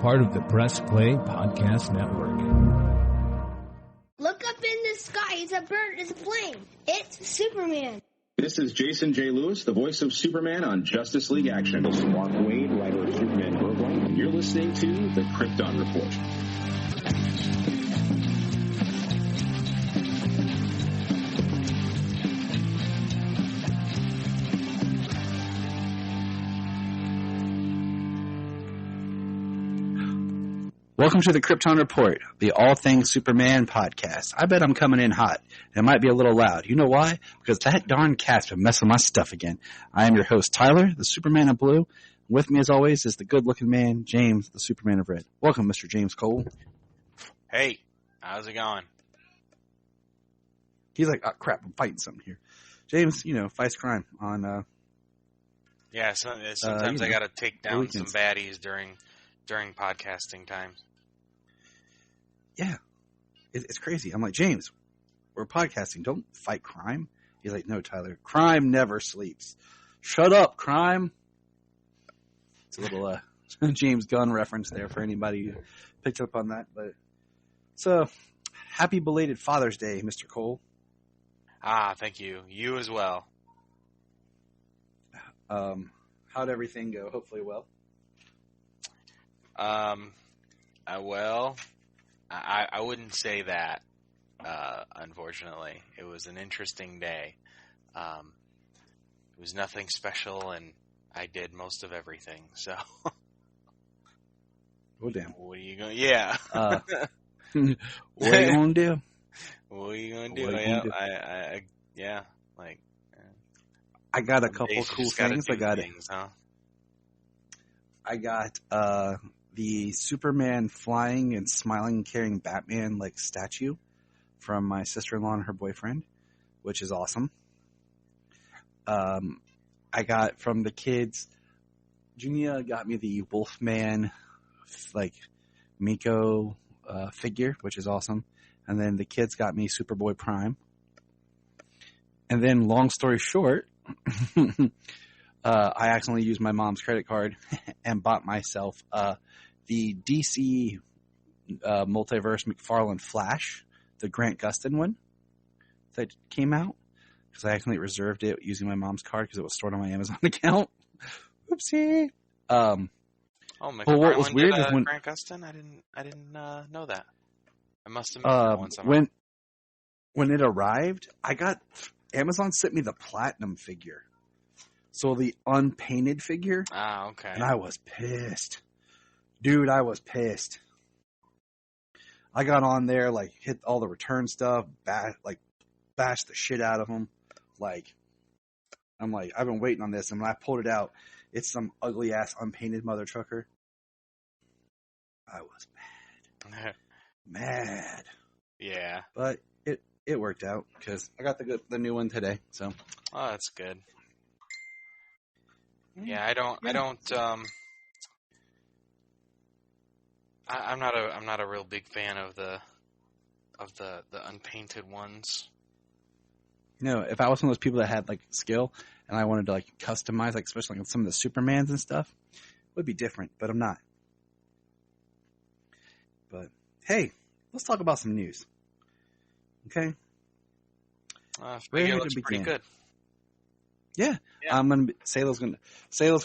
part of the Press Play Podcast Network. Look up in the sky. It's a bird. It's a plane. It's Superman. This is Jason J. Lewis, the voice of Superman on Justice League Action. This is Mark Wade, writer of Superman Irvine, and you're listening to the Krypton Report. Welcome to the Krypton Report, the All Things Superman podcast. I bet I'm coming in hot. It might be a little loud. You know why? Because that darn cat's been messing with my stuff again. I am your host, Tyler, the Superman of Blue. With me, as always, is the good-looking man, James, the Superman of Red. Welcome, Mr. James Cole. Hey, how's it going? He's like, oh, crap, I'm fighting something here. James, fights crime on... Yeah, sometimes I got to take down some baddies during podcasting times. Yeah, it's crazy. I'm like, James, we're podcasting. Don't fight crime. He's like, no, Tyler, crime never sleeps. Shut up, crime. It's a little James Gunn reference there for anybody who picked up on that. But so, happy belated Father's Day, Mr. Cole. Ah, thank you. You as well. How'd everything go? Hopefully well. I wouldn't say that, unfortunately. It was an interesting day. It was nothing special, and I did most of everything, so. Oh, damn. What are you going to, yeah. What are you going to do? What are you going to do? I got a couple cool things. I got the Superman flying and smiling and carrying Batman like statue from my sister-in-law and her boyfriend, which is awesome. I got from the kids, Junia got me the Wolfman like Miko figure, which is awesome. And then the kids got me Superboy Prime. And then long story short, I accidentally used my mom's credit card and bought myself the DC Multiverse McFarlane Flash, the Grant Gustin one that came out, because I accidentally reserved it using my mom's card because it was stored on my Amazon account. Oopsie. McFarlane what was weird did, is when Grant Gustin? I didn't know that. I must have missed that one somewhere. When it arrived, Amazon sent me the platinum figure. So the unpainted figure. Ah, okay. And I was pissed. Dude, I was pissed. I got on there, hit all the return stuff, bashed the shit out of them. I'm like, I've been waiting on this. And when I pulled it out, it's some ugly-ass unpainted mother trucker. I was mad. Mad. Yeah. But it worked out because I got the new one today. So. Oh, that's good. Yeah, I'm not a real big fan of the unpainted ones. If I was one of those people that had skill and I wanted to customize, especially on some of the Supermans and stuff, it would be different. But I'm not. But hey, let's talk about some news. Okay. It looks pretty good. Yeah. I'm gonna Sayla's gonna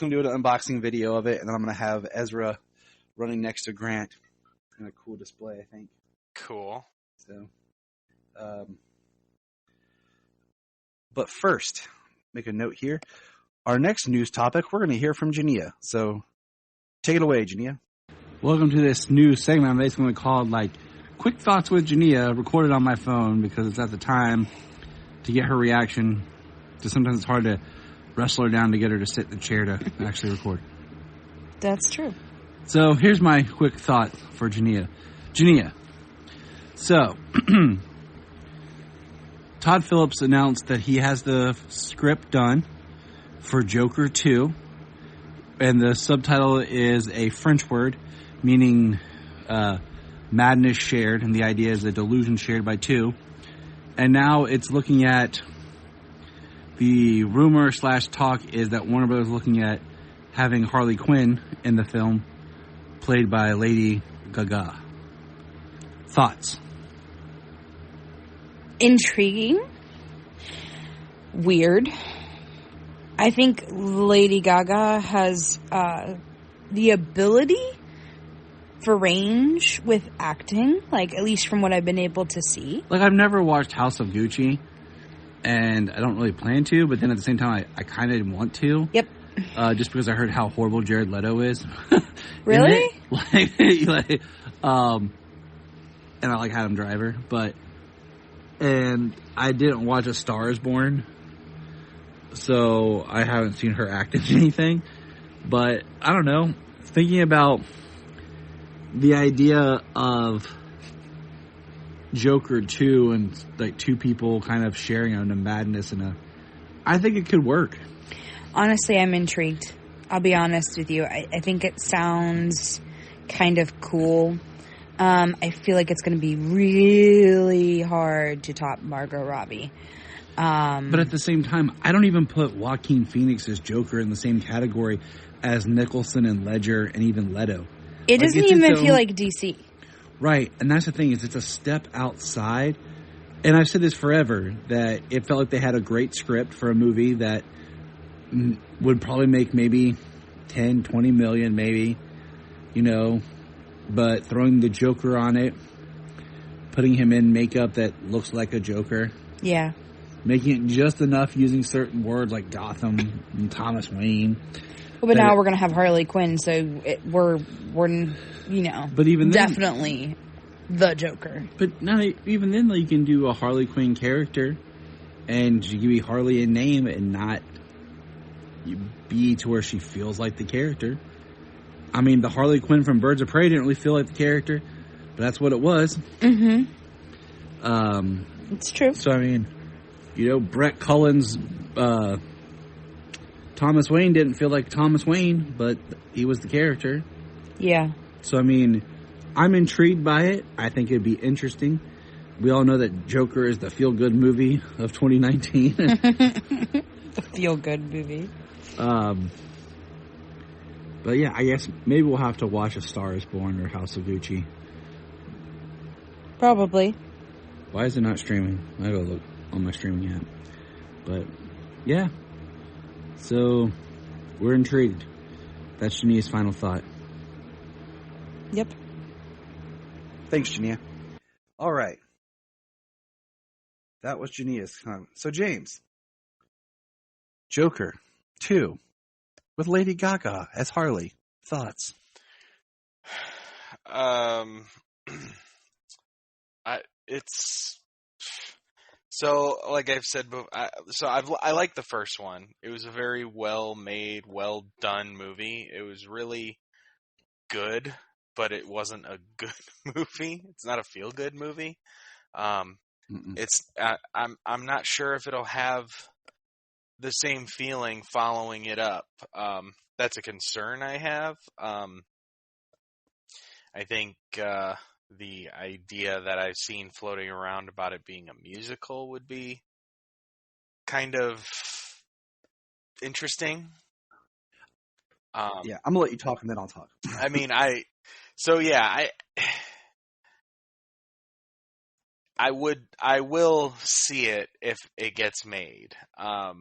do an unboxing video of it, and then I'm gonna have Ezra running next to Grant in a cool display, I think. Cool. So, but first, make a note here. Our next news topic, we're gonna hear from Jania. So, take it away, Jania. Welcome to this news segment. I'm basically called Quick Thoughts with Jania, recorded on my phone because it's at the time to get her reaction. So sometimes it's hard to wrestle her down to get her to sit in the chair to actually record. That's true. So here's my quick thought for Jania. So Todd Phillips announced that he has the script done for Joker 2. And the subtitle is a French word meaning madness shared. And the idea is a delusion shared by two. And now it's looking at the rumor / talk is that Warner Bros. Looking at having Harley Quinn in the film played by Lady Gaga. Thoughts? Intriguing. Weird. I think Lady Gaga has the ability for range with acting, like at least from what I've been able to see. Like, I've never watched House of Gucci, and I don't really plan to, but then at the same time, I kind of want to. Yep. Just because I heard how horrible Jared Leto is. Really? And I like Adam Driver, and I didn't watch A Star Is Born, so I haven't seen her act in anything. But I don't know. Thinking about the idea of Joker 2 and like two people kind of sharing in a madness I think it could work. Honestly, I'm intrigued. I'll be honest with you. I think it sounds kind of cool. I feel like it's going to be really hard to top Margot Robbie. But at the same time, I don't even put Joaquin Phoenix's Joker in the same category as Nicholson and Ledger and even Leto. It doesn't even feel like DC. Right, and that's the thing, is it's a step outside. And I've said this forever, that it felt like they had a great script for a movie that would probably make maybe 10, 20 million maybe, but throwing the Joker on it, putting him in makeup that looks like a Joker. Yeah. Making it just enough using certain words like Gotham and Thomas Wayne. Well, but now we're going to have Harley Quinn, so we're but even then, definitely the Joker. But now, even then, you can do a Harley Quinn character and you can be Harley in name and not be to where she feels like the character. I mean, the Harley Quinn from Birds of Prey didn't really feel like the character, but that's what it was. Mm-hmm. It's true. So, I mean, Brett Cullen's Thomas Wayne didn't feel like Thomas Wayne, but he was the character. Yeah. So, I mean, I'm intrigued by it. I think it'd be interesting. We all know that Joker is the feel-good movie of 2019. The feel-good movie. But yeah, I guess maybe we'll have to watch A Star Is Born or House of Gucci. Probably. Why is it not streaming? I gotta look on my streaming app. But yeah. So we're intrigued. That's Jania's final thought. Yep. Thanks, Jania. All right. That was Jania's comment. So James. Joker 2 with Lady Gaga as Harley. Thoughts? It's so, like I've said before, I like the first one. It was a very well made, well done movie. It was really good, but it wasn't a good movie. It's not a feel good movie. I'm not sure if it'll have the same feeling following it up. That's a concern I have. I think the idea that I've seen floating around about it being a musical would be kind of interesting. Yeah, I'm gonna let you talk and then I'll talk. I mean, I will see it if it gets made. I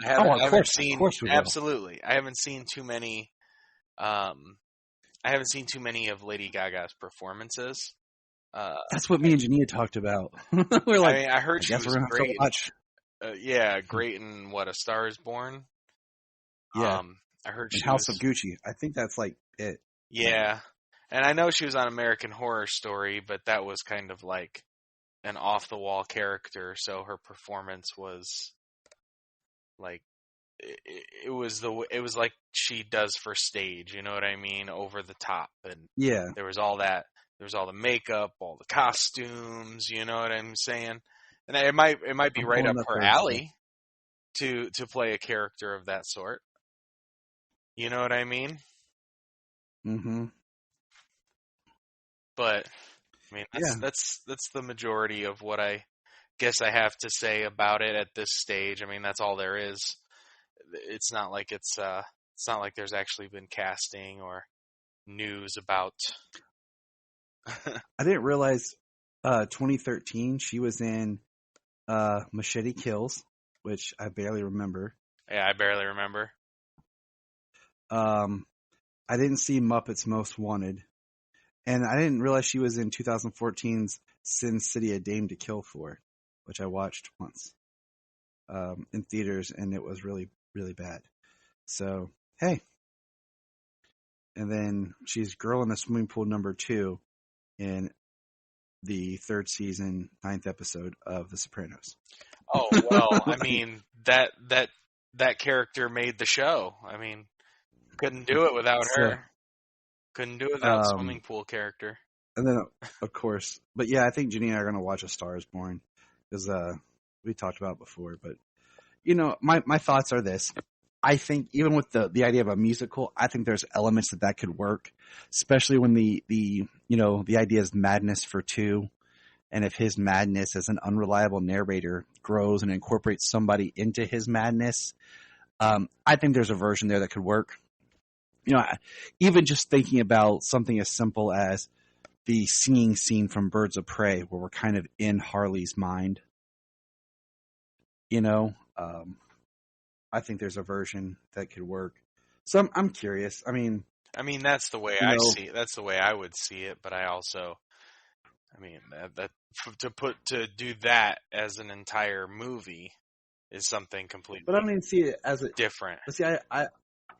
haven't seen too many. I haven't seen too many of Lady Gaga's performances. That's what me and Jania talked about. We're like, I heard she was great. Watch. Great in what, A Star Is Born. Yeah, I heard she House of Gucci. I think that's like it. Yeah, and I know she was on American Horror Story, but that was kind of like an off-the-wall character. So her performance was like it was like she does for stage. You know what I mean? Over the top, and yeah, there was all that. There was all the makeup, all the costumes. You know what I'm saying? And it might be right up her alley to play a character of that sort. You know what I mean? Mm-hmm. But I mean, that's the majority of what I guess I have to say about it at this stage. I mean, that's all there is. It's not like it's not like there's actually been casting or news about. I didn't realize 2013 she was in Machete Kills, which I barely remember. Yeah, I barely remember. I didn't see Muppets Most Wanted. And I didn't realize she was in 2014's Sin City: A Dame to Kill For, which I watched once in theaters, and it was really, really bad. So, hey. And then she's Girl in the Swimming Pool #2 in the 3rd season, 9th episode of The Sopranos. Oh, well, I mean, that character made the show. I mean, couldn't do it without her. Couldn't do it without swimming pool character. And then, of course, but yeah, I think Jenny and I are going to watch A Star Is Born because we talked about it before. But, my thoughts are this. I think even with the idea of a musical, I think there's elements that could work, especially when the idea is madness for two. And if his madness as an unreliable narrator grows and incorporates somebody into his madness, I think there's a version there that could work. Even just thinking about something as simple as the singing scene from Birds of Prey, where we're kind of in Harley's mind. I think there's a version that could work. So I'm curious. I mean, that's the way I see it. That's the way I would see it. But I also, to do that as an entire movie is something completely. But I don't even see it as different. But see,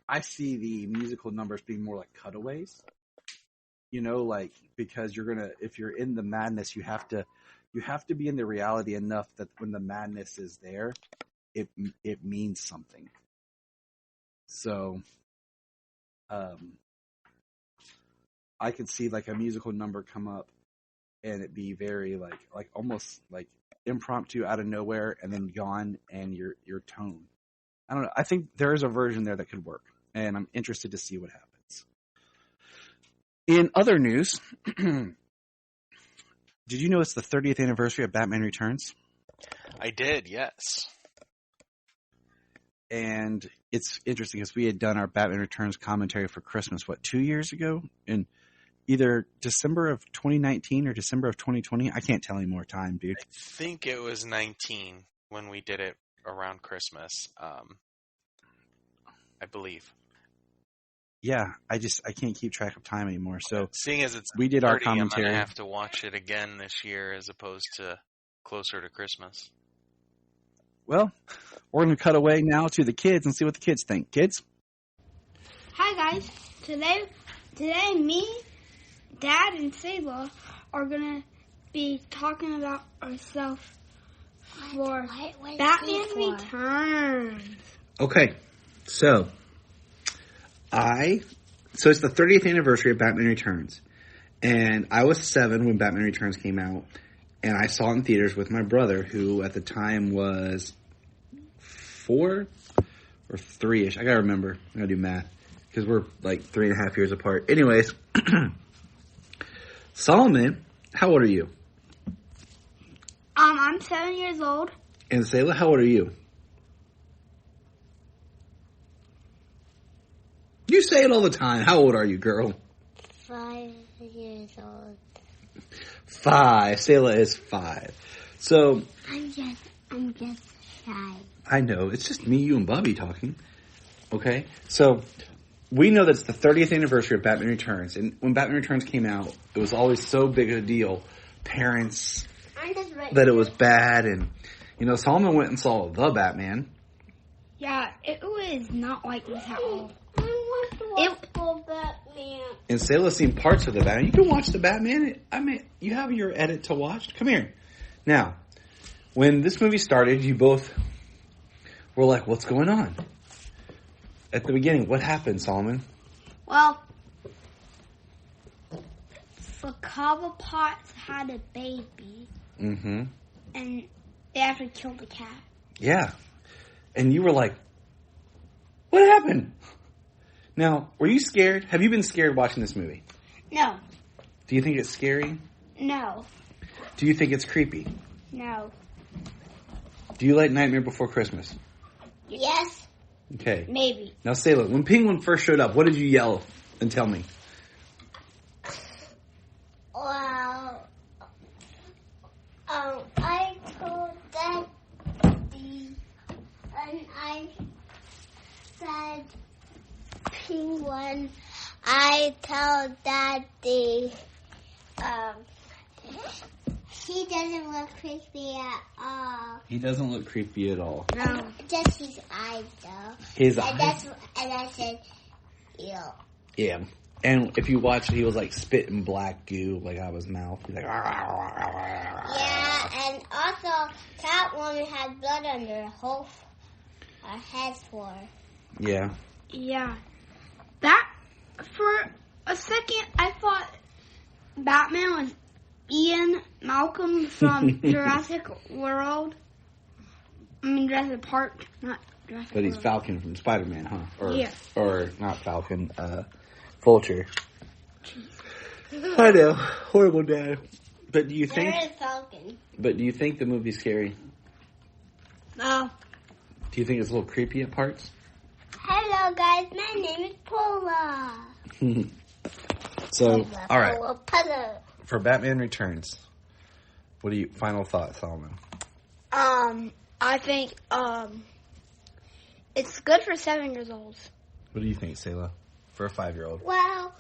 I see the musical numbers being more like cutaways. Because if you're in the madness, you have to be in the reality enough that when the madness is there, it means something. So, I could see like a musical number come up and it be very like almost like impromptu out of nowhere and then gone and your tone. I don't know. I think there is a version there that could work, and I'm interested to see what happens. In other news, did you know it's the 30th anniversary of Batman Returns? I did, yes. And it's interesting because we had done our Batman Returns commentary for Christmas, 2 years ago? In either December of 2019 or December of 2020? I can't tell anymore time, dude. I think it was 19 when we did it around Christmas, I believe. Yeah, I can't keep track of time anymore. So seeing as we did 30, our commentary. I'm going to have to watch it again this year as opposed to closer to Christmas. Well, we're going to cut away now to the kids and see what the kids think. Kids? Hi, guys. Today me, Dad, and Saba are going to be talking about ourselves for Batman Returns. Okay, so it's the 30th anniversary of Batman Returns, and I was 7 when Batman Returns came out, and I saw it in theaters with my brother, who at the time was 4 or 3-ish. I gotta remember. I gotta do math, because we're like 3.5 years apart. Anyways, Solomon, how old are you? I'm 7 years old. And Sayla, how old are you? You say it all the time. How old are you, girl? 5 years old. 5. Sayla is 5. So I'm just shy. I know. It's just me, you, and Bubby talking. Okay? So we know that it's the 30th anniversary of Batman Returns. And when Batman Returns came out, it was always so big a deal. Parents, that it was bad. And, Solomon went and saw The Batman. Yeah, it was not like this at all. Batman. And Sayla's seen parts of The Batman. You can watch The Batman. You have your edit to watch. Come here. Now, when this movie started, you both were like, what's going on? At the beginning, what happened, Solomon? Well, the Cobblepots had a baby. Mm-hmm. And they actually killed the cat. Yeah. And you were like, what happened? Now, were you scared? Have you been scared watching this movie? No. Do you think it's scary? No. Do you think it's creepy? No. Do you like Nightmare Before Christmas? Yes. Okay. Maybe. Now, Sayla, when Penguin first showed up, what did you yell and tell me? I tell Daddy, he doesn't look creepy at all. He doesn't look creepy at all. No. Just his eyes, though. His eyes? And I said, ew. Yeah. And if you watch it, he was like spitting black goo like out of his mouth. He's like, yeah, and also Catwoman had blood under her head for. Yeah. Yeah. That, for a second, I thought Batman was Ian Malcolm from Jurassic World. I mean, Jurassic Park, not Jurassic But he's World. Falcon from Spider-Man, huh? Yeah. Or not Falcon, Vulture. I know. Horrible dad. But do you think... There is Falcon. But do you think the movie's scary? No. Do you think it's a little creepy at parts? Hello, guys. My name is Paula. So, all right. Paula. For Batman Returns, what do you... Final thoughts, Solomon? I think, it's good for 7-year-olds. What do you think, Selah? For a 5-year-old? Well,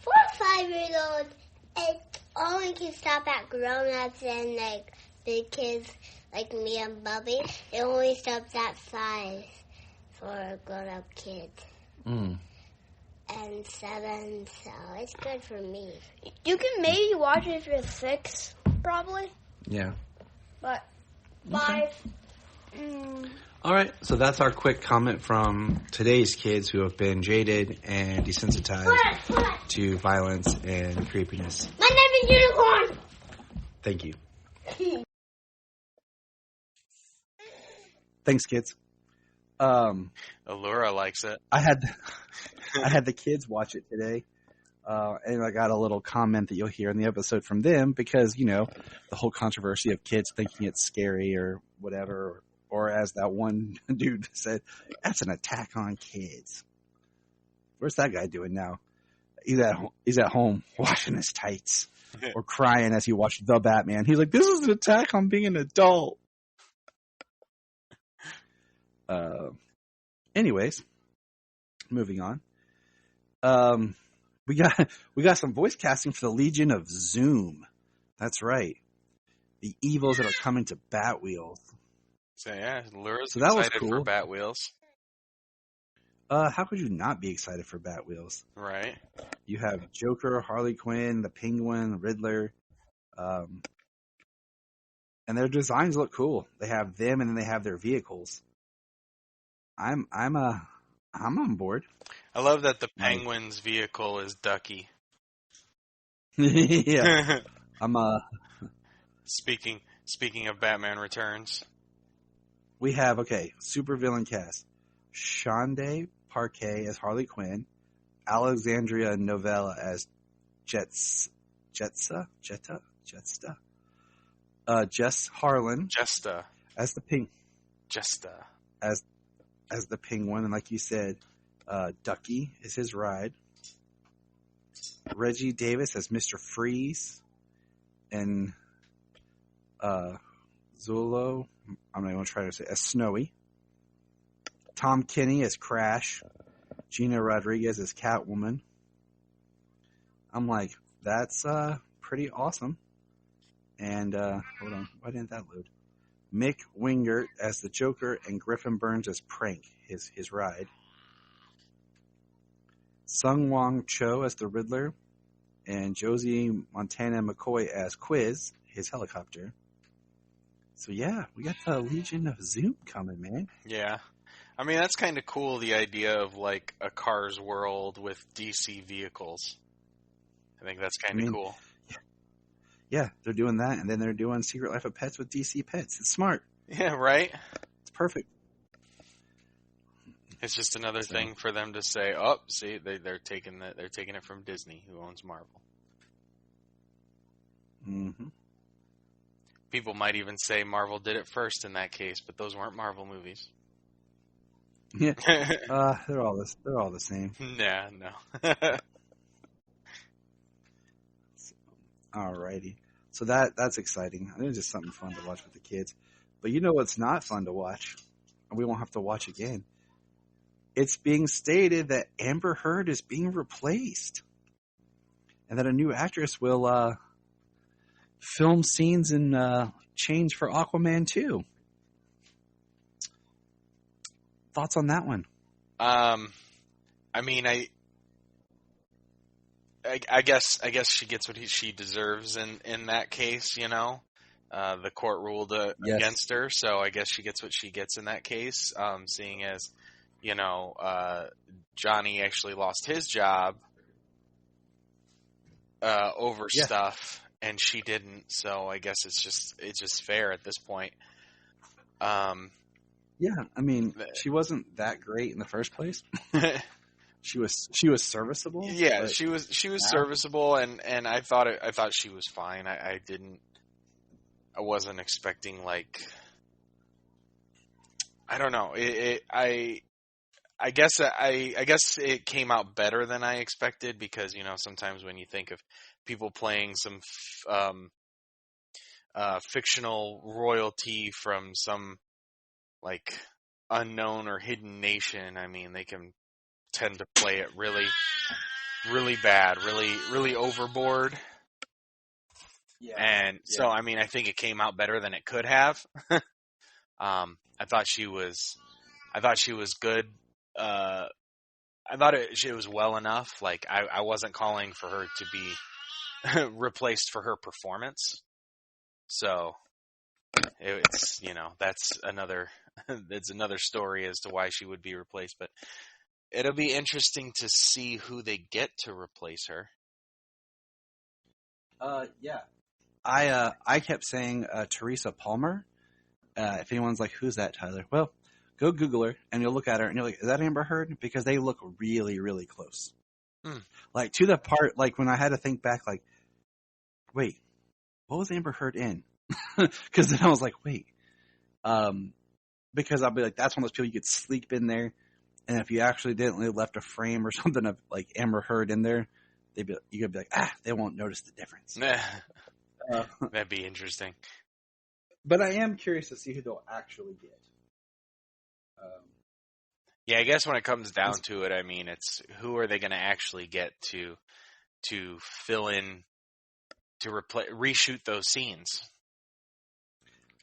for a 5-year-old, it only can stop at grown-ups and, like, big kids like me and Bubby. It only stops at 5 for a grown-up kid. Mm. And 7, so it's good for me. You can maybe watch it if you're 6, probably. Yeah. But 5, All right, so that's our quick comment from today's kids who have been jaded and desensitized to violence and creepiness. My name is Unicorn! Thank you. Thanks, kids. Allura likes it. I had the kids watch it today, and I got a little comment that you'll hear in the episode from them because, you know, the whole controversy of kids thinking it's scary or whatever, or as that one dude said, that's an attack on kids. Where's that guy doing now? He's at home washing his tights or crying as he watched The Batman. He's like, this is an attack on being an adult. Anyways, moving on. We got some voice casting for the Legion of Zoom. That's right. The evils that are coming to Batwheels. So yeah, Allura's So that was excited cool. for Batwheels. How could you not be excited for Batwheels? Right. You have Joker, Harley Quinn, the Penguin, Riddler, and their designs look cool. They have them, and then they have their vehicles. I'm on board. I love that the Penguin's vehicle is Ducky. Yeah, Speaking of Batman Returns. We have super villain cast: Shonda Parquet as Harley Quinn, Alexandria Novella as Jess Harlan Jesta. as the Penguin, and like you said, Ducky is his ride. Reggie Davis as Mr. Freeze, and Zulo, I'm not going to try to say, as Snowy. Tom Kenny as Crash. Gina Rodriguez as Catwoman. I'm like, that's pretty awesome. And hold on, why didn't that load? Mick Wingert as the Joker and Griffin Burns as Prank, his ride. Sung Wong Cho as the Riddler, and Josie Montana McCoy as Quiz, his helicopter. So yeah, we got the Legion of Zoom coming, man. Yeah. I mean, that's kind of cool, the idea of, like, a Cars world with DC vehicles. I think that's kind of cool. Yeah, they're doing that, and then they're doing Secret Life of Pets with DC Pets. It's smart. Yeah, right? It's perfect. It's just another thing for them to say, oh, see, they're taking it from Disney, who owns Marvel. Mm-hmm. People might even say Marvel did it first in that case, but those weren't Marvel movies. Yeah, they're all the same. Nah, no. Alrighty, so that's exciting. I think it's just something fun to watch with the kids. But you know what's not fun to watch, and we won't have to watch again. it's being stated that Amber Heard is being replaced, and that a new actress will film scenes and change for Aquaman 2. Thoughts on that one? I mean, I guess she gets what she deserves in that case. You know, the court ruled against her, so I guess she gets what she gets in that case. Seeing as, you know, Johnny actually lost his job over stuff, and she didn't. So I guess it's just fair at this point. Yeah, I mean, she wasn't that great in the first place. She was serviceable. Yeah, she was serviceable, and I thought she was fine. I wasn't expecting, like, I don't know. I guess it came out better than I expected, because, you know, sometimes when you think of people playing some fictional royalty from some, like, unknown or hidden nation, I mean, they can tend to play it really, really bad, really overboard. Yeah. And so, I mean, I think it came out better than it could have. I thought she was good. I thought it was well enough. Like, I wasn't calling for her to be replaced for her performance. So it's, you know, that's another story as to why she would be replaced. But it'll be interesting to see who they get to replace her. Yeah. I kept saying Teresa Palmer. If anyone's like, who's that, Tyler? Well, go Google her, and you'll look at her, and you're like, is that Amber Heard? Because they look really, really close. Like, to the part, like, when I had to think back, like, wait, what was Amber Heard in? Because then I was like, wait. Because I'll be like, that's one of those people you could sleep in there, and if you accidentally left a frame or something of, like, Amber Heard in there, you could be like, they won't notice the difference. That'd be interesting. But I am curious to see who they'll actually get. Yeah, I guess when it comes down to it, I mean, it's who are they going to actually get to fill in, to reshoot those scenes?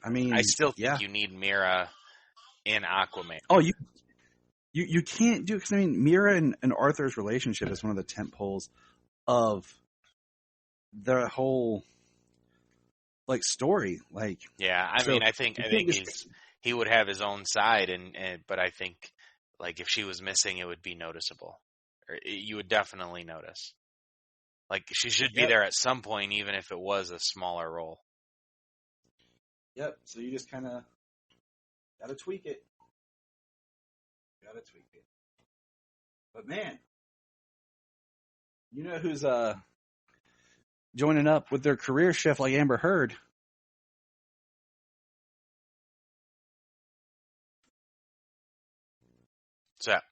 I mean, I still think you need Mira in Aquaman. Oh, you can't do, because I mean, Mira and Arthur's relationship is one of the tent poles of the whole, like, story. Like, yeah, I mean, I think he would have his own side, but I think, like, if she was missing, it would be noticeable. Or you would definitely notice. Like, she should be there at some point, even if it was a smaller role. Yep. So you just kind of gotta tweak it. But man, you know who's joining up with their career shift like Amber Heard? What's that?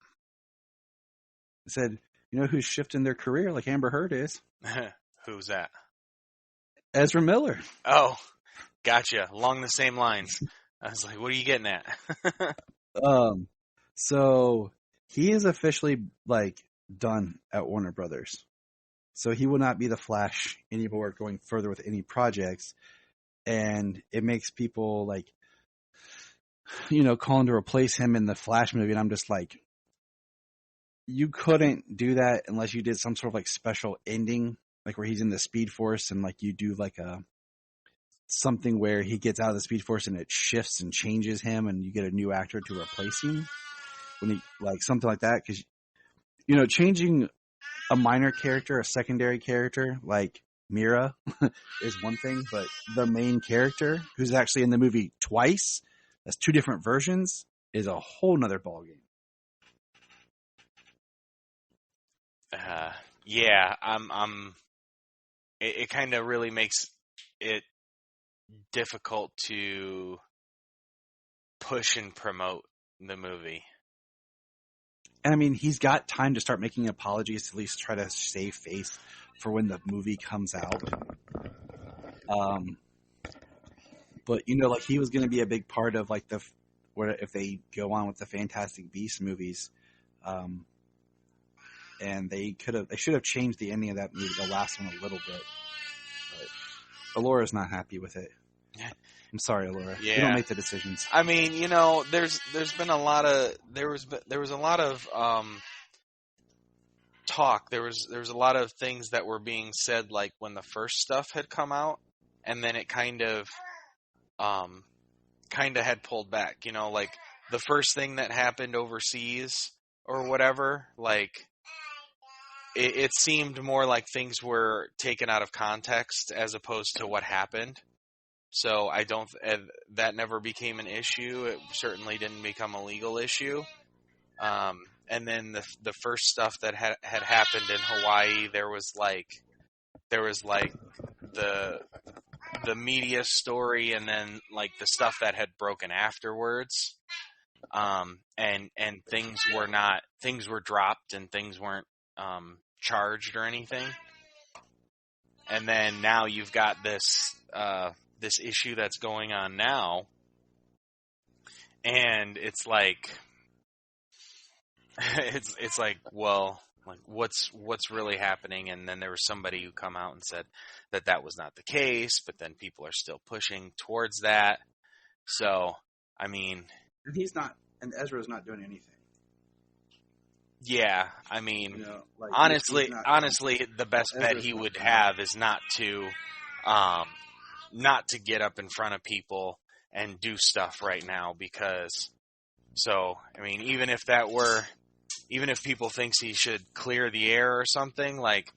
I said, you know who's shifting their career like Amber Heard is? Who's that? Ezra Miller. Oh, gotcha. Along the same lines. I was like, what are you getting at? So he is officially, like, done at Warner Brothers. So he will not be the Flash anymore going further with any projects. And it makes people, like, you know, calling to replace him in the Flash movie. And I'm just like, you couldn't do that unless you did some sort of, like, special ending, like where he's in the Speed Force and, like, you do like something where he gets out of the Speed Force and it shifts and changes him and you get a new actor to replace him. When he, like, something like that. Because, you know, changing a minor character, a secondary character like Mira is one thing, but the main character, who's actually in the movie twice, that's two different versions, is a whole nother ballgame. Yeah, it kind of really makes it difficult to push and promote the movie. And I mean, he's got time to start making apologies, to at least try to save face for when the movie comes out. But, you know, like, he was going to be a big part of, like, if they go on with the Fantastic Beasts movies, And they should have changed the ending of that movie, the last one, a little bit. But Alora's not happy with it. I'm sorry, Alora. Yeah. We don't make the decisions. I mean, there's been a lot of there was a lot of talk. There was a lot of things that were being said, like when the first stuff had come out, and then it kind of had pulled back. Like the first thing that happened overseas or whatever, like. It seemed more like things were taken out of context as opposed to what happened. So that never became an issue. It certainly didn't become a legal issue. And then the first stuff that had happened in Hawaii, there was like the media story, and then like the stuff that had broken afterwards. And things were dropped, and things weren't charged or anything. And then now you've got this issue that's going on now, and it's like it's like, well, like what's really happening? And then there was somebody who come out and said that was not the case, but then people are still pushing towards that. So I mean, and Ezra's not doing anything. Yeah, I mean, like honestly, the best bet he would have is not to get up in front of people and do stuff right now, because, so, I mean, even if people thinks he should clear the air or something, like,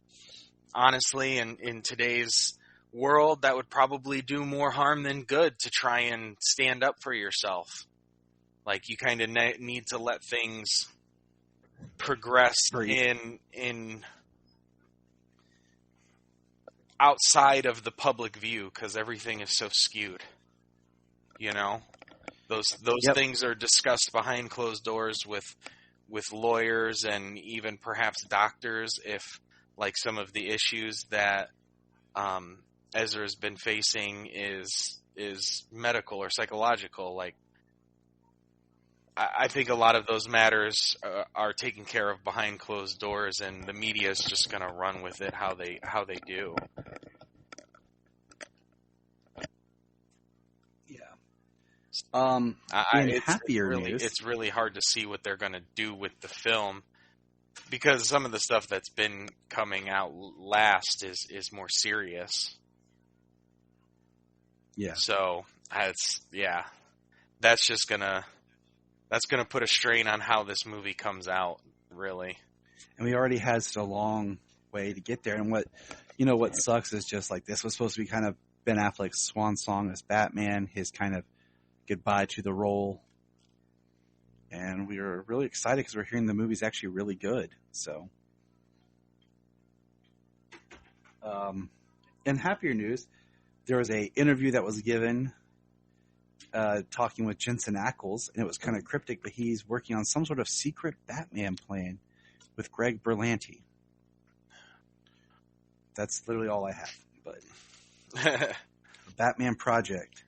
honestly, in today's world, that would probably do more harm than good to try and stand up for yourself. Like, you kind of need to let things progress in outside of the public view, because everything is so skewed. Those Yep. things are discussed behind closed doors with lawyers and even perhaps doctors, if like some of the issues that Ezra's been facing is medical or psychological. Like, I think a lot of those matters are taken care of behind closed doors, and the media is just going to run with it how they do. Yeah. In happier news, it's really hard to see what they're going to do with the film, because some of the stuff that's been coming out last is more serious. Yeah. So that's just gonna put a strain on how this movie comes out, really. And we already had such a long way to get there. And what sucks is just like, this was supposed to be kind of Ben Affleck's swan song as Batman, his kind of goodbye to the role. And we were really excited because we're hearing the movie's actually really good. So, in happier news, there was a interview that was given talking with Jensen Ackles, and it was kind of cryptic, but he's working on some sort of secret Batman plan with Greg Berlanti. That's literally all I have, but Batman project.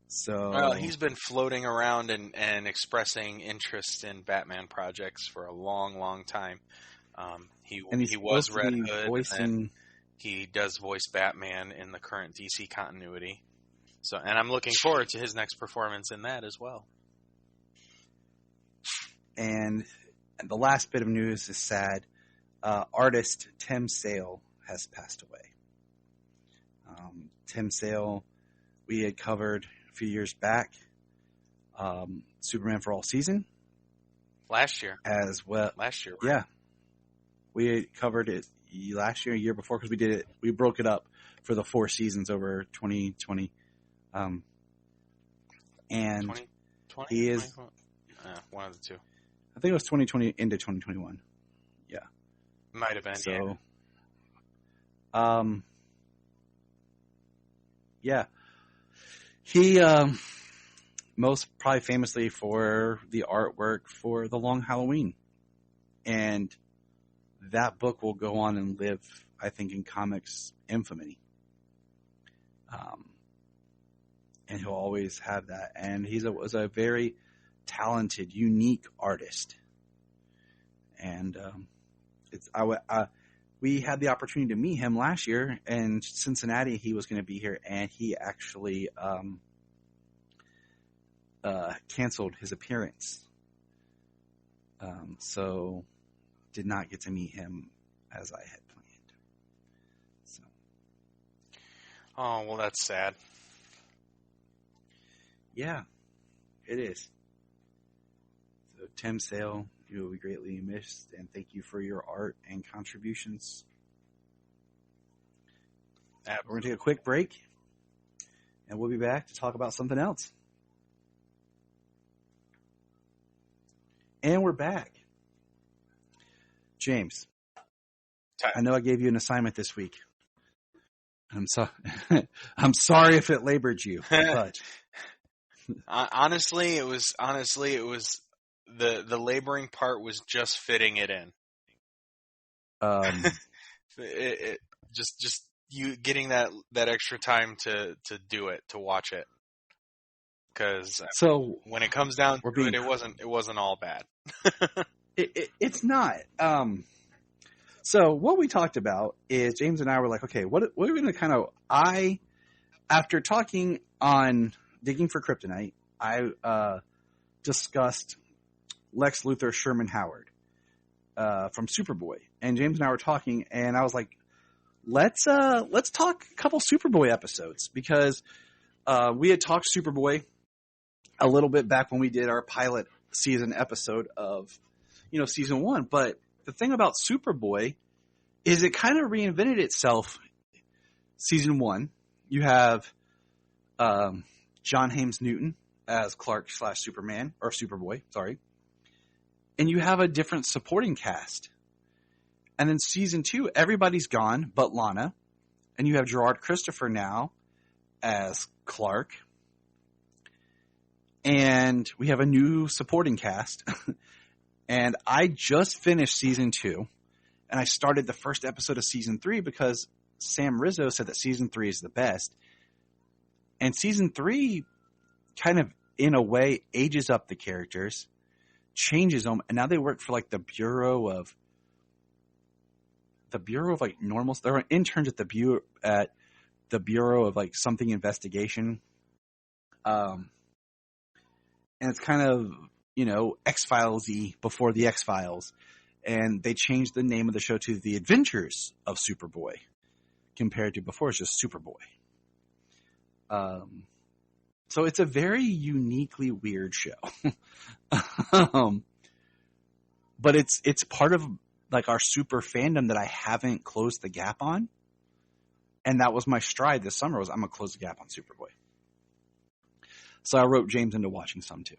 So, well, he's been floating around and expressing interest in Batman projects for a long, long time. He was Red Hood, and he does voice Batman in the current DC continuity. So, and I'm looking forward to his next performance in that as well. And the last bit of news is sad. Artist Tim Sale has passed away. Tim Sale, we had covered a few years back, Superman for All Season. Last year. As well. Last year. Right? Yeah. We had covered it last year, a year before, because we broke it up for the 4 seasons over 2020. And 2020, he is one of the two. I think it was 2020 into 2021. Yeah. Might have been. So, yeah. He most probably famously for the artwork for The Long Halloween. And that book will go on and live, I think, in comics infamy. And he'll always have that. And he was a very talented, unique artist. And we had the opportunity to meet him last year in Cincinnati. He was going to be here, and he actually canceled his appearance. So did not get to meet him as I had planned. So. Oh, well, that's sad. Yeah, it is. So Tim Sale, you will be greatly missed, and thank you for your art and contributions. Absolutely. We're going to take a quick break, and we'll be back to talk about something else. And we're back. James, I know I gave you an assignment this week. I'm sorry if it labored you, but honestly, it was the laboring part was just fitting it in. Just you getting that extra time to do it, to watch it. Because when it comes down to it, it wasn't all bad. It's not. So what we talked about is James and I were like, okay, what are we going to kind of? After talking on Digging for Kryptonite, I discussed Lex Luthor Sherman Howard from Superboy, and James and I were talking, and I was like, let's talk a couple Superboy episodes, because we had talked Superboy a little bit back when we did our pilot season episode of, season 1. But the thing about Superboy is it kind of reinvented itself. Season 1, you have John James Newton as Clark / Superman, or Superboy, sorry. And you have a different supporting cast. And then season 2, everybody's gone but Lana. And you have Gerard Christopher now as Clark. And we have a new supporting cast. And I just finished season 2. And I started the first episode of season 3 because Sam Rizzo said that season 3 is the best. And season 3 kind of, in a way, ages up the characters, changes them. And now they work for like the Bureau of like normals. They're interns at the Bureau of like something investigation. And it's kind of, X-Files-y before the X-Files. And they changed the name of the show to The Adventures of Superboy, compared to before it's just Superboy. So it's a very uniquely weird show. But it's part of like our super fandom that I haven't closed the gap on. And that was my stride this summer, was I'm going to close the gap on Superboy. So I wrote James into watching some too.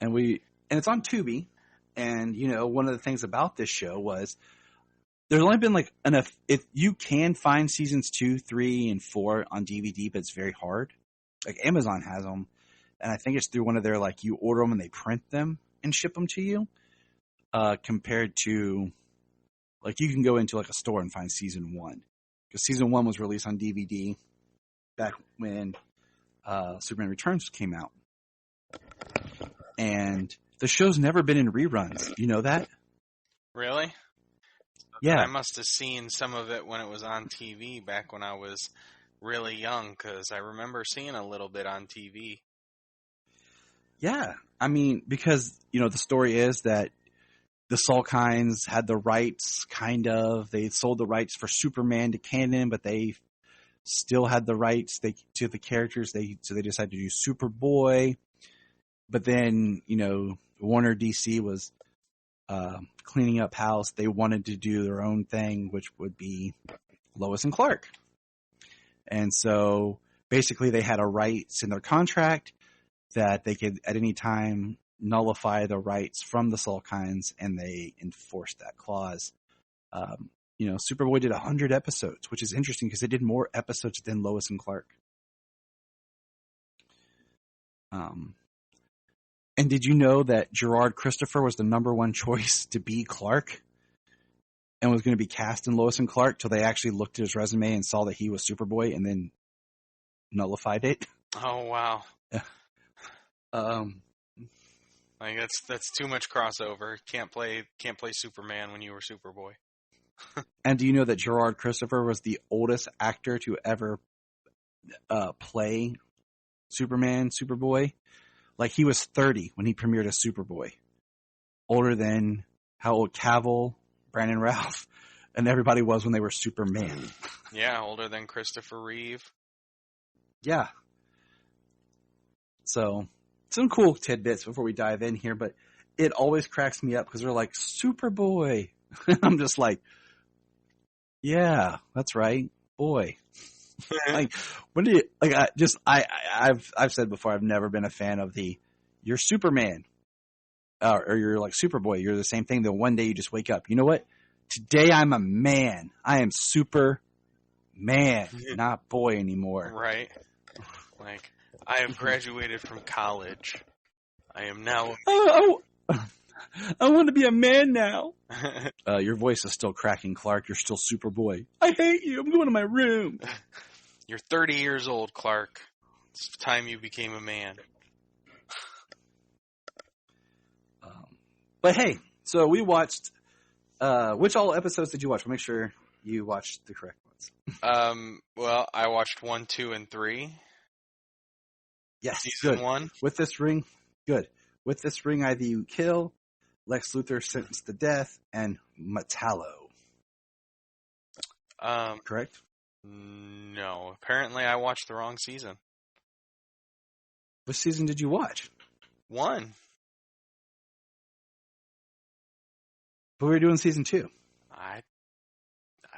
And it's on Tubi. And, one of the things about this show was there's only been like enough. If you can find seasons 2, 3, and 4 on DVD, but it's very hard. Like Amazon has them. And I think it's through one of their, like, you order them and they print them and ship them to you. Compared to, like, you can go into like a store and find season 1. Because season 1 was released on DVD back when Superman Returns came out. And the show's never been in reruns. You know that? Really? Yeah. I must have seen some of it when it was on TV back when I was really young, because I remember seeing a little bit on TV. Yeah. I mean, because, the story is that the Salkinds had the rights, kind of. They sold the rights for Superman to canon, but they still had the rights to the characters. So they decided to do Superboy. But then, Warner DC was cleaning up house. They wanted to do their own thing, which would be Lois and Clark. And so basically they had a rights in their contract that they could at any time nullify the rights from the Salkinds, and they enforced that clause. Superboy did 100 episodes, which is interesting because they did more episodes than Lois and Clark. And did you know that Gerard Christopher was the number 1 choice to be Clark and was going to be cast in Lois and Clark till they actually looked at his resume and saw that he was Superboy and then nullified it? Oh, wow. Like that's too much crossover. Can't play Superman when you were Superboy. And do you know that Gerard Christopher was the oldest actor to ever play Superman, Superboy? Like, he was 30 when he premiered as Superboy. Older than how old Cavill, Brandon Routh, and everybody was when they were Superman. Yeah, older than Christopher Reeve. Yeah. So, some cool tidbits before we dive in here, but it always cracks me up because they're like, Superboy. I'm just like, yeah, that's right, boy. Like, when do you, like, I've said before, I've never been a fan of you're Superman, or you're like Superboy. You're the same thing. Then one day you just wake up. You know what? Today I'm a man. I am Superman, not boy anymore. Right. Like, I have graduated from college. I am now. I want to be a man now. Your voice is still cracking, Clark. You're still Superboy. I hate you. I'm going to my room. You're 30 years old, Clark. It's time you became a man. But hey, so we watched. Which all episodes did you watch? We'll make sure you watched the correct ones. Well, I watched 1, 2, and 3. Yes, Season good. 1. With this ring, good. With this ring, either you kill, Lex Luthor sentenced to death, and Metallo. Correct? No. Apparently, I watched the wrong season. Which season did you watch? 1. But we were doing season 2. I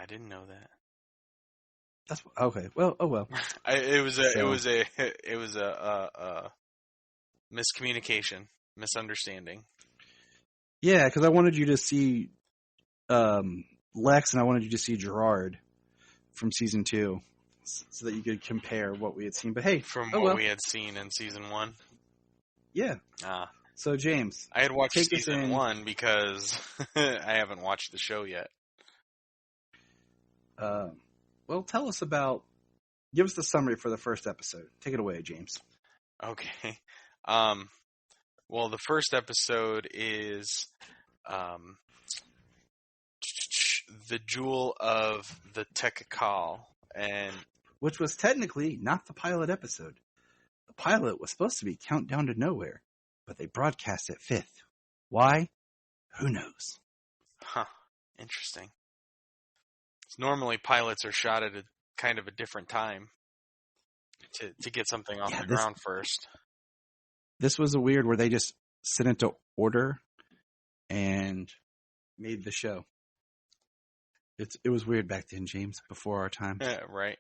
didn't know that. That's okay. Well, oh well. It was a miscommunication, misunderstanding. Yeah, because I wanted you to see Lex, and I wanted you to see Gerard from season 2, so that you could compare what we had seen. But hey, From what we had seen in season 1. Yeah. So James, I had watched take us season in. 1 because I haven't watched the show yet. Well, tell us about. Give us the summary for the first episode. Take it away, James. Okay. Well, the first episode is the Jewel of the Tekakal, and Which was technically not the pilot episode. The pilot was supposed to be Countdown to Nowhere, but they broadcast it 5th. Why? Who knows? Interesting. Normally, pilots are shot at a kind of a different time to get something off the ground first. This was a weird where they just sent it to order and made the show. It was weird back then, James, before our time. Right.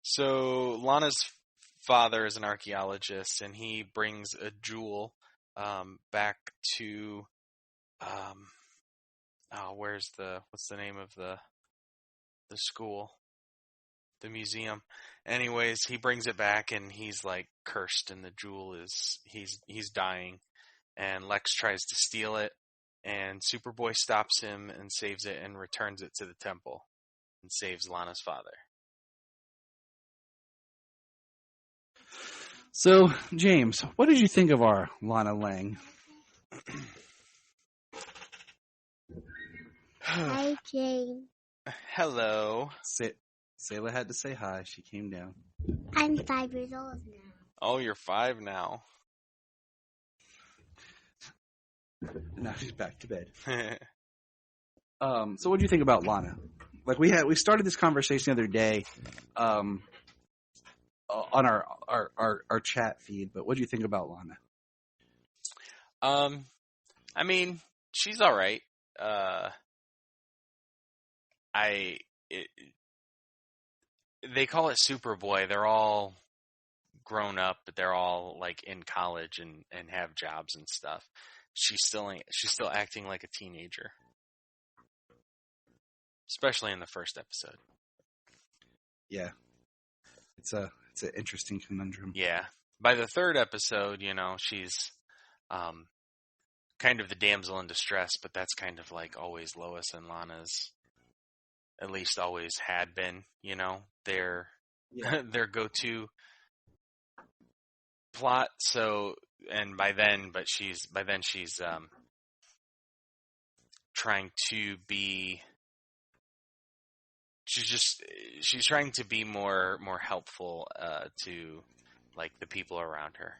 So Lana's father is an archaeologist, and he brings a jewel back to what's the name of the school, the museum. Anyways, he brings it back, and he's like cursed, and the jewel he's dying, and Lex tries to steal it, and Superboy stops him and saves it and returns it to the temple and saves Lana's father. So, James, what did you think of our Lana Lang? Hi, Jane. Hello. Sayla had to say hi. She came down. I'm 5 years old now. Oh, you're 5 now. Now she's back to bed. So what do you think about Lana? Like we started this conversation the other day on our chat feed, but what do you think about Lana? I mean, she's all right. They call it Superboy. They're all grown up, but they're all like in college and have jobs and stuff. She's still acting like a teenager, especially in the first episode. Yeah, it's an interesting conundrum. Yeah, by the third episode, she's kind of the damsel in distress, but that's kind of like always Lois and Lana's, at least always had been. Their go-to plot. So and by then she's trying to be. She's trying to be more helpful to like the people around her.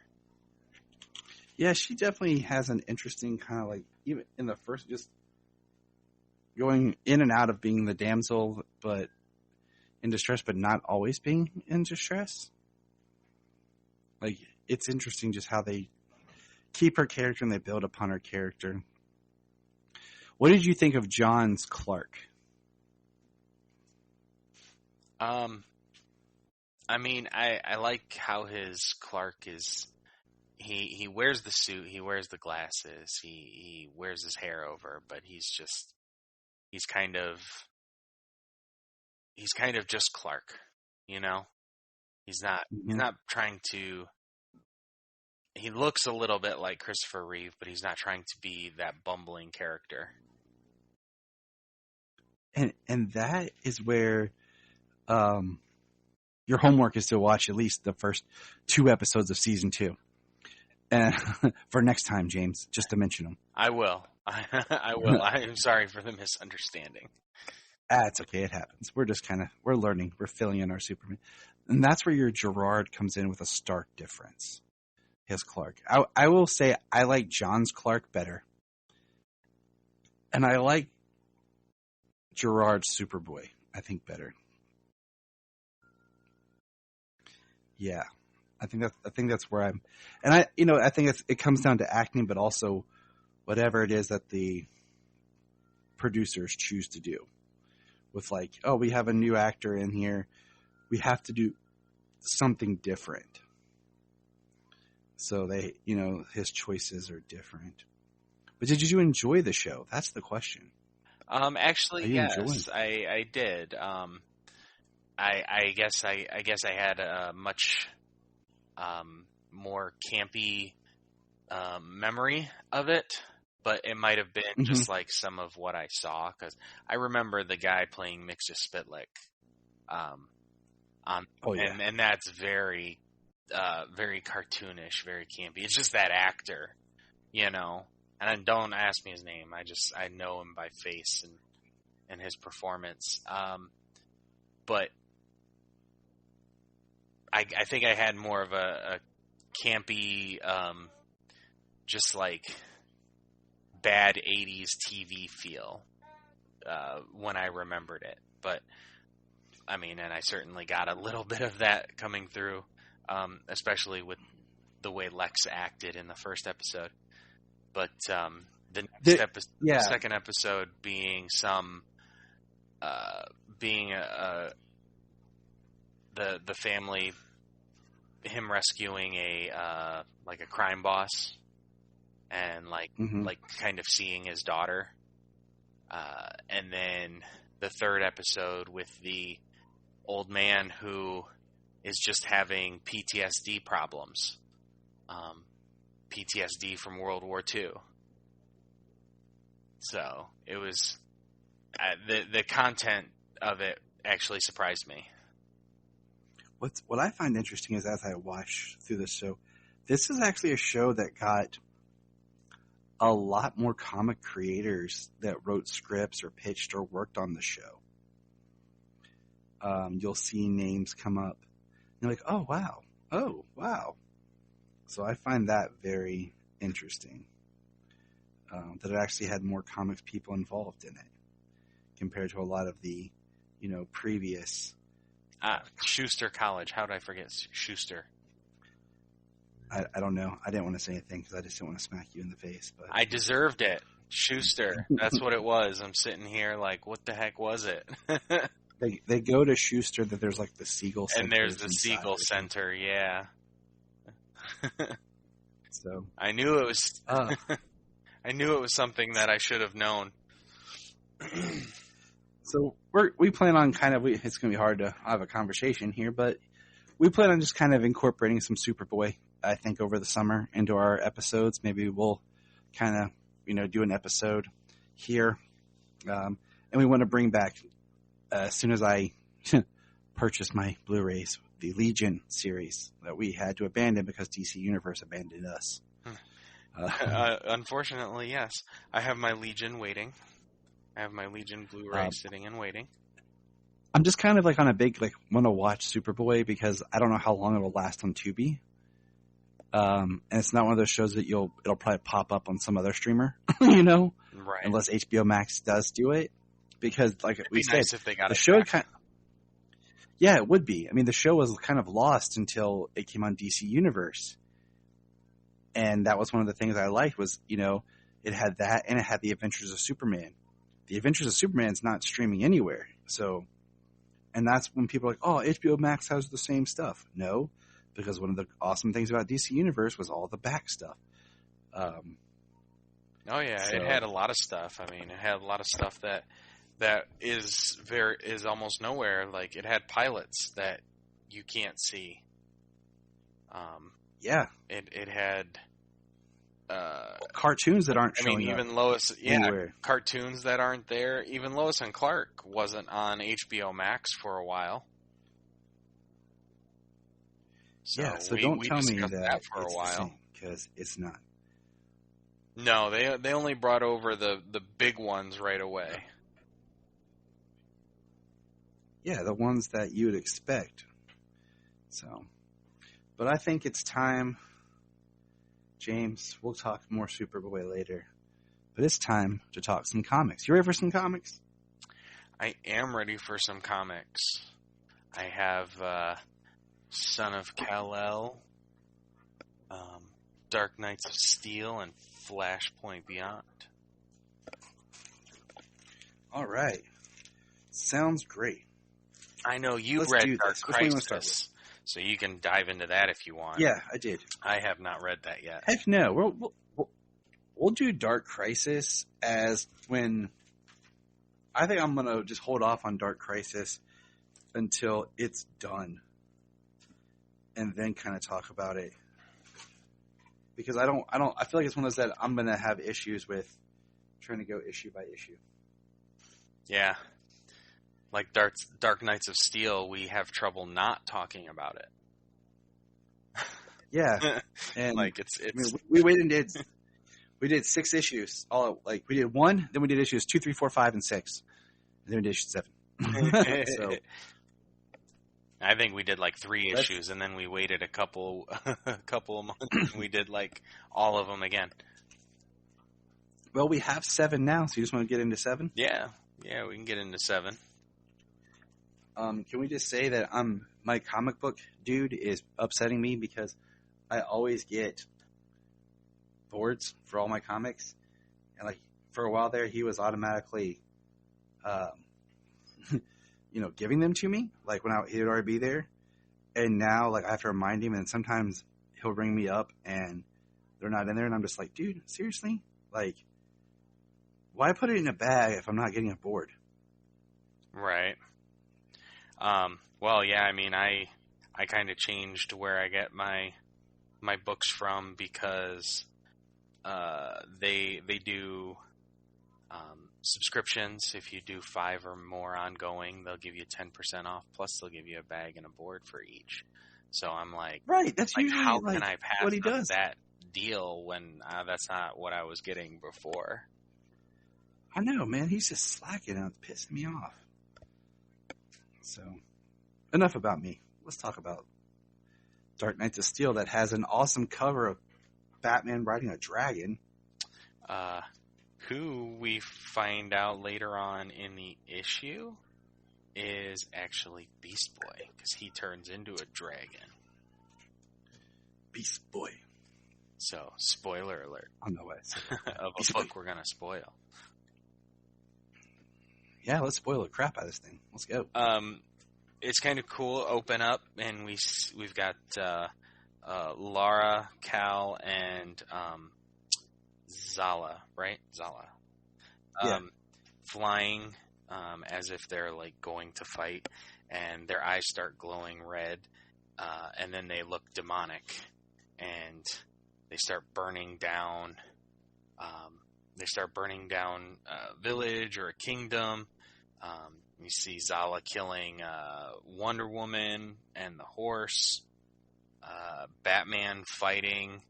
Yeah, she definitely has an interesting kind of like, even in the first, just going in and out of being the damsel, but in distress, but not always being in distress. Like, it's interesting just how they keep her character and they build upon her character. What did you think of John's Clark? I mean, I like how his Clark is. He wears the suit, he wears the glasses, he wears his hair over, but he's kind of just Clark, you know? He's not trying to. He looks a little bit like Christopher Reeve, but he's not trying to be that bumbling character. And that is where your homework is to watch at least the first 2 episodes of season 2. And for next time, James, just to mention them. I will. I will. I'm sorry for the misunderstanding. It's okay. It happens. We're just we're learning. We're filling in our Superman. And that's where your Gerard comes in with a stark difference. His Clark. I will say I like John's Clark better. And I like Gerard's Superboy, I think, better. Yeah. I think that's where I'm, and I think it comes down to acting, but also whatever it is that the producers choose to do with, like, oh, we have a new actor in here, we have to do something different. So they, his choices are different. But did you enjoy the show? That's the question. Actually, yes, I did. I guess I had a much more campy memory of it, but it might have been just like some of what I saw, because I remember the guy playing Mixus Spitlick, and that's very very cartoonish, very campy. It's just that actor, and don't ask me his name. I know him by face and his performance, but I think I had more of a campy, just like bad 80s TV feel when I remembered it. But, I mean, and I certainly got a little bit of that coming through, especially with the way Lex acted in the first episode. But the second episode being the family, him rescuing a crime boss, and like kind of seeing his daughter, and then the third episode with the old man who is just having PTSD problems, PTSD from World War II. So it was the content of it actually surprised me. What I find interesting is, as I watch through this show, this is actually a show that got a lot more comic creators that wrote scripts or pitched or worked on the show. You'll see names come up. You're like, oh, wow. So I find that very interesting, that it actually had more comics people involved in it compared to a lot of the, previous... Schuster College. How did I forget Schuster? I don't know. I didn't want to say anything because I just didn't want to smack you in the face. But I deserved it. Schuster. That's what it was. I'm sitting here like, what the heck was it? They go to Schuster, that there's like the Siegel Center. And there's the Siegel Center, yeah. So I knew it was I knew it was something that I should have known. So we plan on it's going to be hard to have a conversation here, but we plan on just kind of incorporating some Superboy, I think, over the summer into our episodes. Maybe we'll kind of, do an episode here. And we want to bring back, as soon as I purchase my Blu-rays, the Legion series that we had to abandon because DC Universe abandoned us. Unfortunately, yes. I have my Legion waiting. I have my Legion Blu-ray sitting and waiting. I'm just kind of like on a big want to watch Superboy because I don't know how long it will last on Tubi. And it's not one of those shows that it'll probably pop up on some other streamer, Right. Unless HBO Max does do it, because It'd be nice if they got the it show back. Yeah, it would be. I mean, the show was kind of lost until it came on DC Universe, and that was one of the things I liked was it had that and it had the Adventures of Superman. The Adventures of Superman is not streaming anywhere, so. And that's when people are like, oh, HBO Max has the same stuff. No, because one of the awesome things about DC Universe was all the back stuff. Oh, yeah, it had a lot of stuff. I mean, it had a lot of stuff that is almost nowhere. Like, it had pilots that you can't see. Yeah. It had... cartoons that aren't showing even up Lois, anywhere. Cartoons that aren't there. Even Lois and Clark wasn't on HBO Max for a while. So don't tell me that for a while because it's not. No, they only brought over the big ones right away. Yeah, the ones that you would expect. So, but I think it's time. James, we'll talk more Superboy later. But it's time to talk some comics. You ready for some comics? I am ready for some comics. I have Son of Kal-El, Dark Knights of Steel, and Flashpoint Beyond. All right. Sounds great. I know you read Dark Crisis, so you can dive into that if you want. Yeah, I did. I have not read that yet. Heck no. We'll do Dark Crisis as when... I think I'm going to just hold off on Dark Crisis until it's done. And then kind of talk about it. Because I feel like it's one of those that I'm going to have issues with trying to go issue by issue. Yeah. Like Dark Knights of Steel, we have trouble not talking about it. Yeah, and like it's. I mean, we waited and did 6 issues. We did 1, then we did issues 2, 3, 4, 5, and 6, and then we did issue 7. So I think we did 3 issues, and then we waited a couple of months, and we did all of them again. Well, we have 7 now, so you just want to get into 7? Yeah, we can get into 7. Can we just say that my comic book dude is upsetting me because I always get boards for all my comics, and for a while there he was automatically, giving them to me when he'd already be there, and now I have to remind him, and sometimes he'll ring me up and they're not in there, and I'm just like, dude, seriously, why put it in a bag if I'm not getting a board? Right. Well, yeah, I mean, I kind of changed where I get my books from because they do subscriptions. If you do 5 or more ongoing, they'll give you 10% off. Plus, they'll give you a bag and a board for each. So I'm like, right? That's usually how can I pass what he up does. that deal when that's not what I was getting before? I know, man. He's just slacking and it's pissing me off. So, enough about me. Let's talk about Dark Knights of Steel that has an awesome cover of Batman riding a dragon. Who we find out later on in the issue is actually Beast Boy, because he turns into a dragon. Beast Boy. So, spoiler alert. On the way. Of a book we're going to spoil. Yeah, let's spoil the crap out of this thing. Let's go. It's kind of cool. Open up, and we've got Lara, Cal, and Zala, right? Zala. Yeah. Flying as if they're going to fight, and their eyes start glowing red, and then they look demonic, and they start burning down. They start burning down a village or a kingdom. You see Zala killing Wonder Woman and the horse. Batman fighting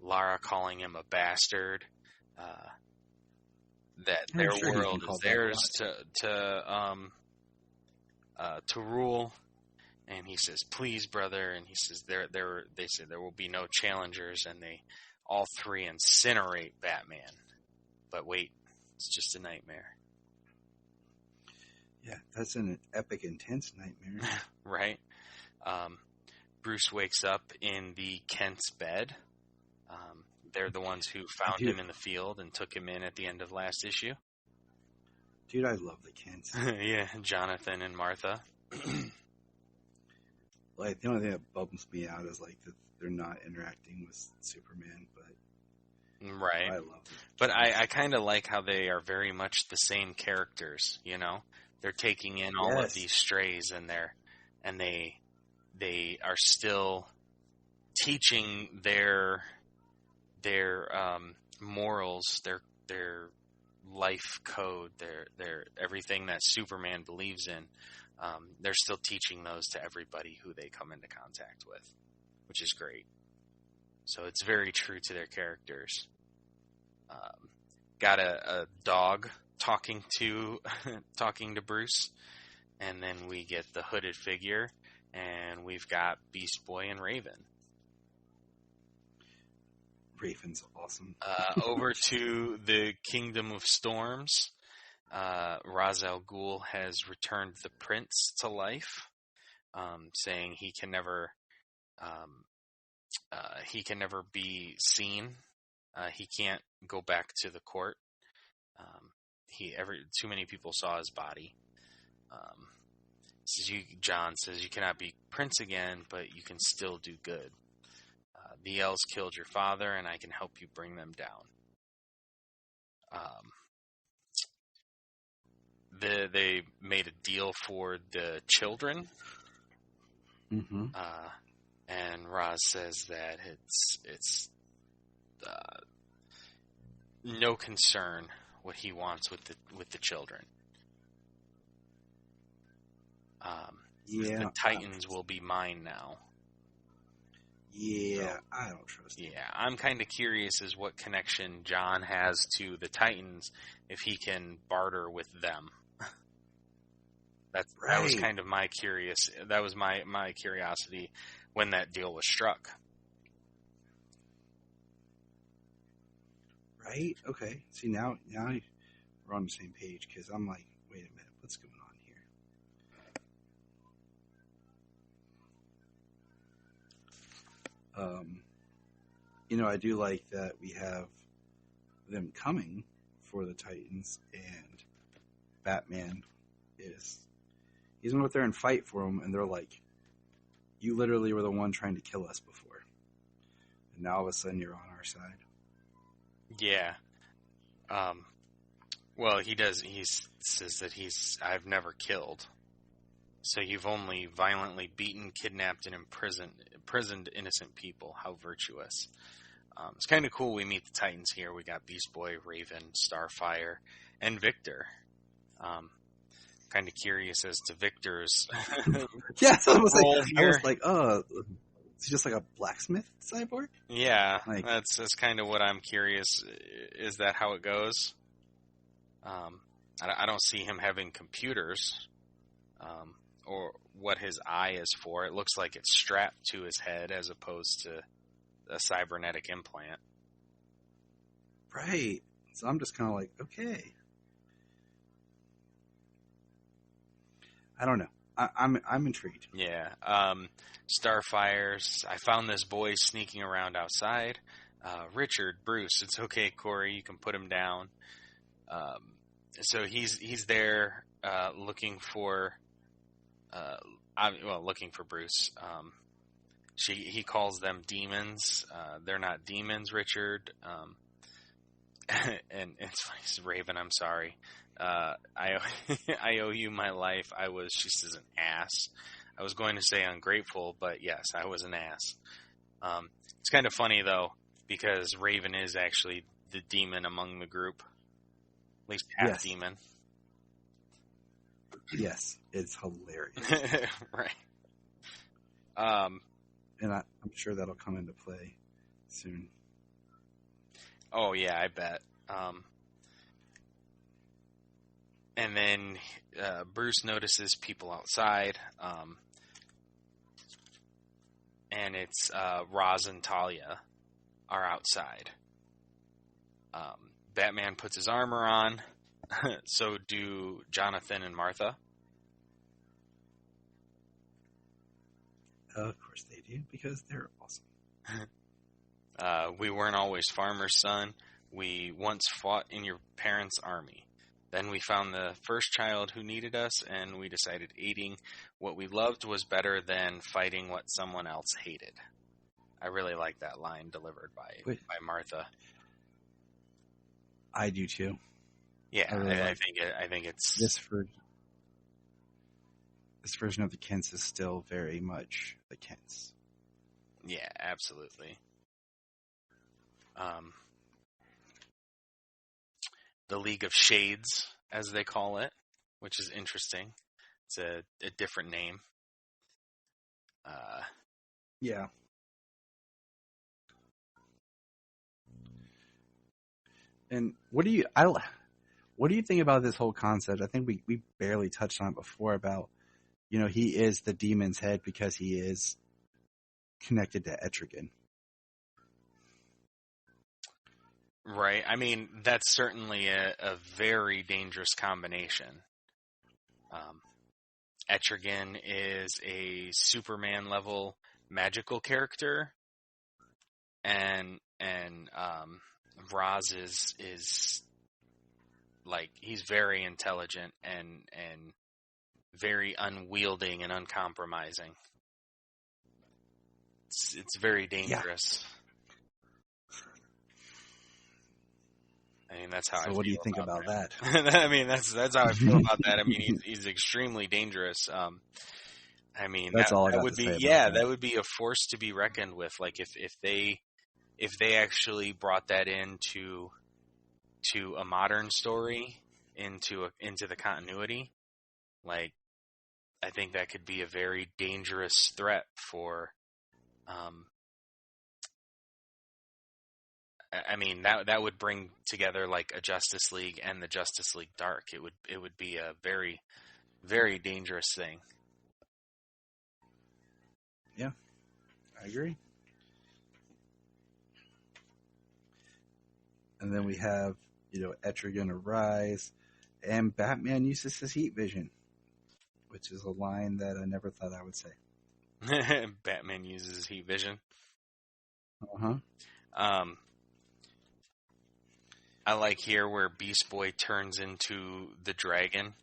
Lara calling him a bastard. That I'm their sure he's been world is called that a theirs to rule. And he says, "Please, brother." And he says, They say there will be no challengers, and they all three incinerate Batman. But wait, it's just a nightmare. Yeah, that's an epic, intense nightmare. Right? Bruce wakes up in the Kent's bed. They're the ones who found him in the field and took him in at the end of last issue. Dude, I love the Kents. Yeah, Jonathan and Martha. Like, the only thing that bums me out is like that they're not interacting with Superman, but right. I love it. But I kind of like how they are very much the same characters. You know, they're taking in all of these strays, and they are still teaching their morals, their life code, their everything that Superman believes in. They're still teaching those to everybody who they come into contact with, which is great. So it's very true to their characters. Got a dog talking to Bruce, and then we get the hooded figure, and we've got Beast Boy and Raven. Raven's awesome. Over to the Kingdom of Storms. Ra's al Ghul has returned the prince to life, saying he can never be seen. He can't go back to the court. Too many people saw his body. John says you cannot be prince again, but you can still do good. The elves killed your father, and I can help you bring them down. They made a deal for the children, Mm-hmm. and Roz says that it's no concern what he wants with the children. The Titans will be mine now. Yeah, I don't trust him. Yeah, I'm kind of curious as what connection John has to the Titans if he can barter with them. That was kind of my curiosity when that deal was struck. Right? Okay. See, now we're on the same page, because I'm like, wait a minute, what's going on here? I do like that we have them coming for the Titans, and Batman he's going to go out there and fight for them, and they're like, you literally were the one trying to kill us before, and now all of a sudden you're on our side. Yeah. Well, he does. He says that I've never killed. So you've only violently beaten, kidnapped, and imprisoned innocent people. How virtuous. It's kind of cool we meet the Titans here. We got Beast Boy, Raven, Starfire, and Victor. Kind of curious as to Victor's yeah, so I was here. like, is he just like a blacksmith cyborg? Yeah, that's kind of what I'm curious. Is that how it goes? I don't see him having computers, or what his eye is for. It looks like it's strapped to his head as opposed to a cybernetic implant. Right. So I'm just kind of like, okay. I don't know. I'm intrigued. Yeah. Starfires. I found this boy sneaking around outside. Richard, Bruce. It's okay, Corey. You can put him down. So he's there looking for Bruce. He calls them demons. They're not demons, Richard. And it's funny, Raven, I'm sorry. I owe you my life. She says an ass. I was going to say ungrateful, but yes, I was an ass. It's kind of funny though, because Raven is actually the demon among the group. At least half demon. Yes, it's hilarious. Right. And I'm sure that'll come into play soon. Oh yeah, I bet. And then Bruce notices people outside, and it's Roz and Talia are outside. Batman puts his armor on, so do Jonathan and Martha. Of course they do, because they're awesome. We weren't always farmers, son. We once fought in your parents' army. Then we found the first child who needed us, and we decided aiding what we loved was better than fighting what someone else hated. I really like that line delivered by Martha. I do too. Yeah, I think it's this version of the Kents is still very much the Kents. Yeah, absolutely. The League of Shades, as they call it, which is interesting. It's a different name. Yeah. And what do you think about this whole concept? I think we barely touched on it before about, he is the demon's head because he is connected to Etrigan. Right. I mean, that's certainly a very dangerous combination. Etrigan is a Superman level magical character, and Roz is like, he's very intelligent and very unyielding and uncompromising. It's very dangerous. Yeah. I mean, that's how I feel. So what do you think about that? I mean, that's how I feel about that. I mean, he's extremely dangerous. I mean, that's all I got would to be, say yeah, about that. That would be a force to be reckoned with. Like if they actually brought that into a modern story, into the continuity, like, I think that could be a very dangerous threat for. I mean, that would bring together like a Justice League and the Justice League Dark. It would be a very, very dangerous thing. Yeah, I agree. And then we have, Etrigan arise, and Batman uses his heat vision, which is a line that I never thought I would say. Batman uses his heat vision. Uh-huh. I like here where Beast Boy turns into the dragon.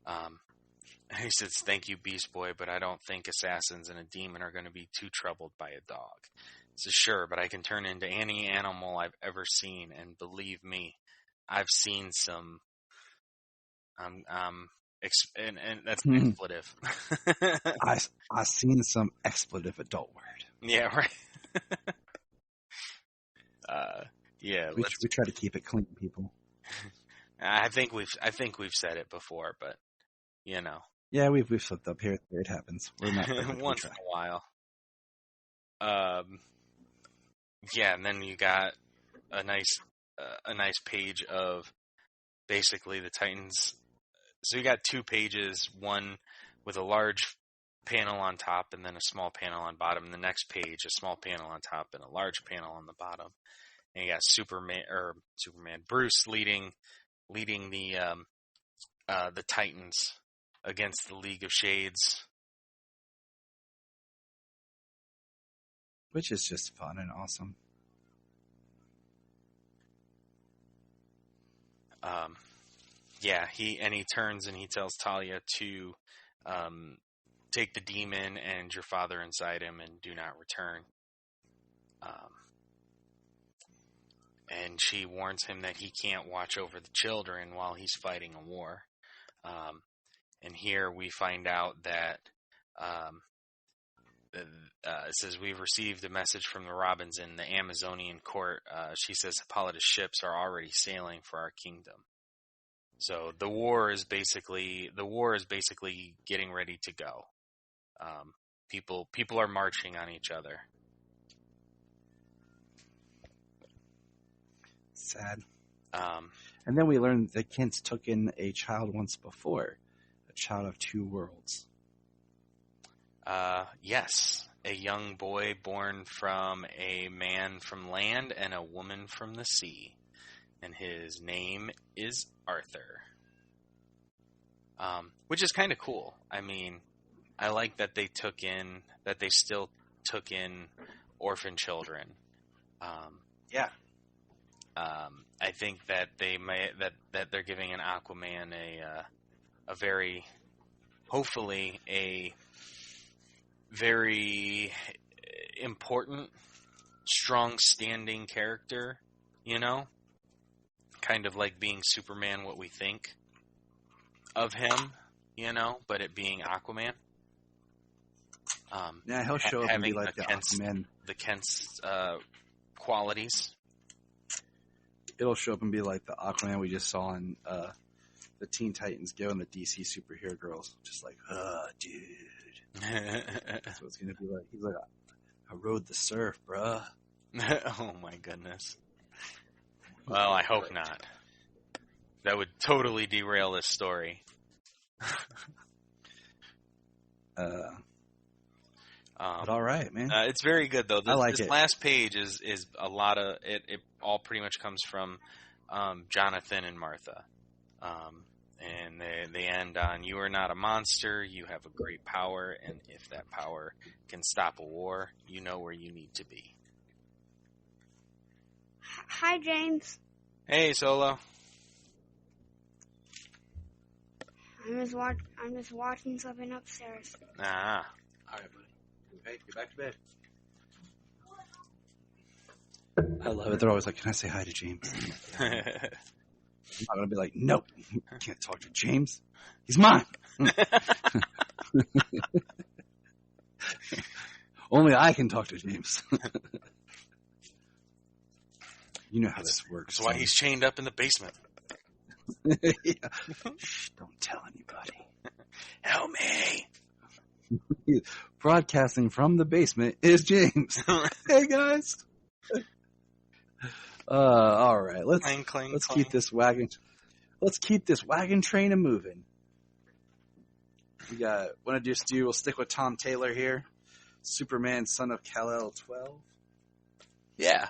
He says, "Thank you, Beast Boy, but I don't think assassins and a demon are going to be too troubled by a dog." He says, "Sure, but I can turn into any animal I've ever seen, and believe me, I've seen some." And that's an expletive. I seen some expletive adult word. Yeah, right. Yeah, we try to keep it clean, people. I think we've said it before, but Yeah, we've slipped up here. It happens. We're not once in a while. Yeah, and then you got a nice page of basically the Titans. So you got 2 pages, one with a large panel on top and then a small panel on bottom. And the next page, a small panel on top and a large panel on the bottom. And you got Bruce leading the Titans against the League of Shades, which is just fun and awesome. Yeah, he turns and he tells Talia to take the demon and your father inside him and do not return. And she warns him that he can't watch over the children while he's fighting a war. And here we find out that it says, "We've received a message from the Robins in the Amazonian court." She says Hippolyta's ships are already sailing for our kingdom. So the war is basically getting ready to go. People are marching on each other. Sad. And then we learned that Kent took in a child once before, a child of two worlds. Yes, a young boy born from a man from land and a woman from the sea. And his name is Arthur. Which is kind of cool. I mean, I like that they still took in orphan children. Yeah. I think that they're giving an Aquaman a very, hopefully a very important, strong standing character, you know? Kind of like being Superman, what we think of him, you know, but it being Aquaman. Yeah, he'll show up and be like the Aquaman. The Kent's qualities. It'll show up and be like the Aquaman we just saw in the Teen Titans Go and the DC superhero girls. Just like, dude. That's what it's going to be like. He's like, I rode the surf, bruh. Oh, my goodness. Well, I hope not. That would totally derail this story. But all right, man. It's very good, though. I like this it. last page is a lot of it. It all pretty much comes from Jonathan and Martha, and they end on, "You are not a monster. You have a great power, and if that power can stop a war, you know where you need to be." Hi, James. Hey, Solo. I'm just watching something upstairs. Ah. All right, buddy. Okay, get back to bed. I love it. They're always like, "Can I say hi to James?" I'm not going to be like, "Nope, you can't talk to James. He's mine." Only I can talk to James. You know how this works. That's why he's chained up in the basement. Yeah. Shh, don't tell anybody. Help me. Broadcasting from the basement is James. Hey guys. All right. Let's keep this wagon. Let's keep this wagon train a moving. We got. Want to just do? We'll stick with Tom Taylor here. Superman, son of Kal-El 12. Yeah.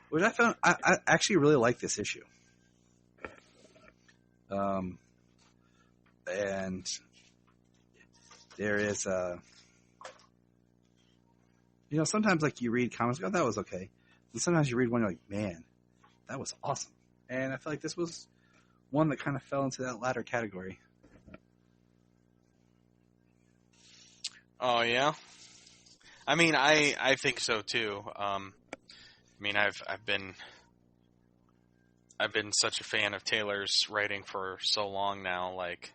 Which I found, I actually really like this issue. And there is sometimes like you read comics, oh, that was okay. And sometimes you read one, you're like, man, that was awesome. And I feel like this was one that kind of fell into that latter category. Oh, yeah? I mean, I think so, too. I mean, I've been such a fan of Taylor's writing for so long now. Like,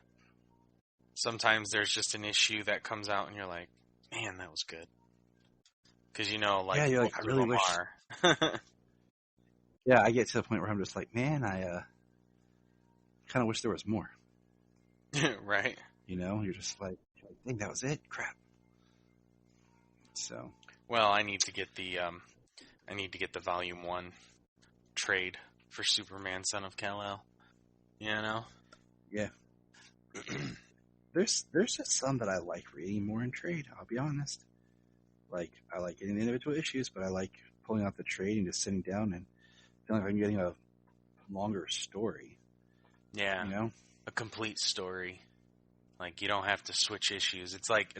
sometimes there's just an issue that comes out, and you're like, "Man, that was good." Because yeah, you're like, I really wish. Yeah, I get to the point where I'm just like, man, I kind of wish there was more. Right. You're just like, I think that was it. Crap. So. Well, I need to get the Volume 1 trade for Superman, Son of Kal-El. Yeah. There's just some that I like reading more in trade, I'll be honest. Like, I like getting the individual issues, but I like pulling out the trade and just sitting down and feeling like I'm getting a longer story. Yeah. A complete story. Like, you don't have to switch issues. It's like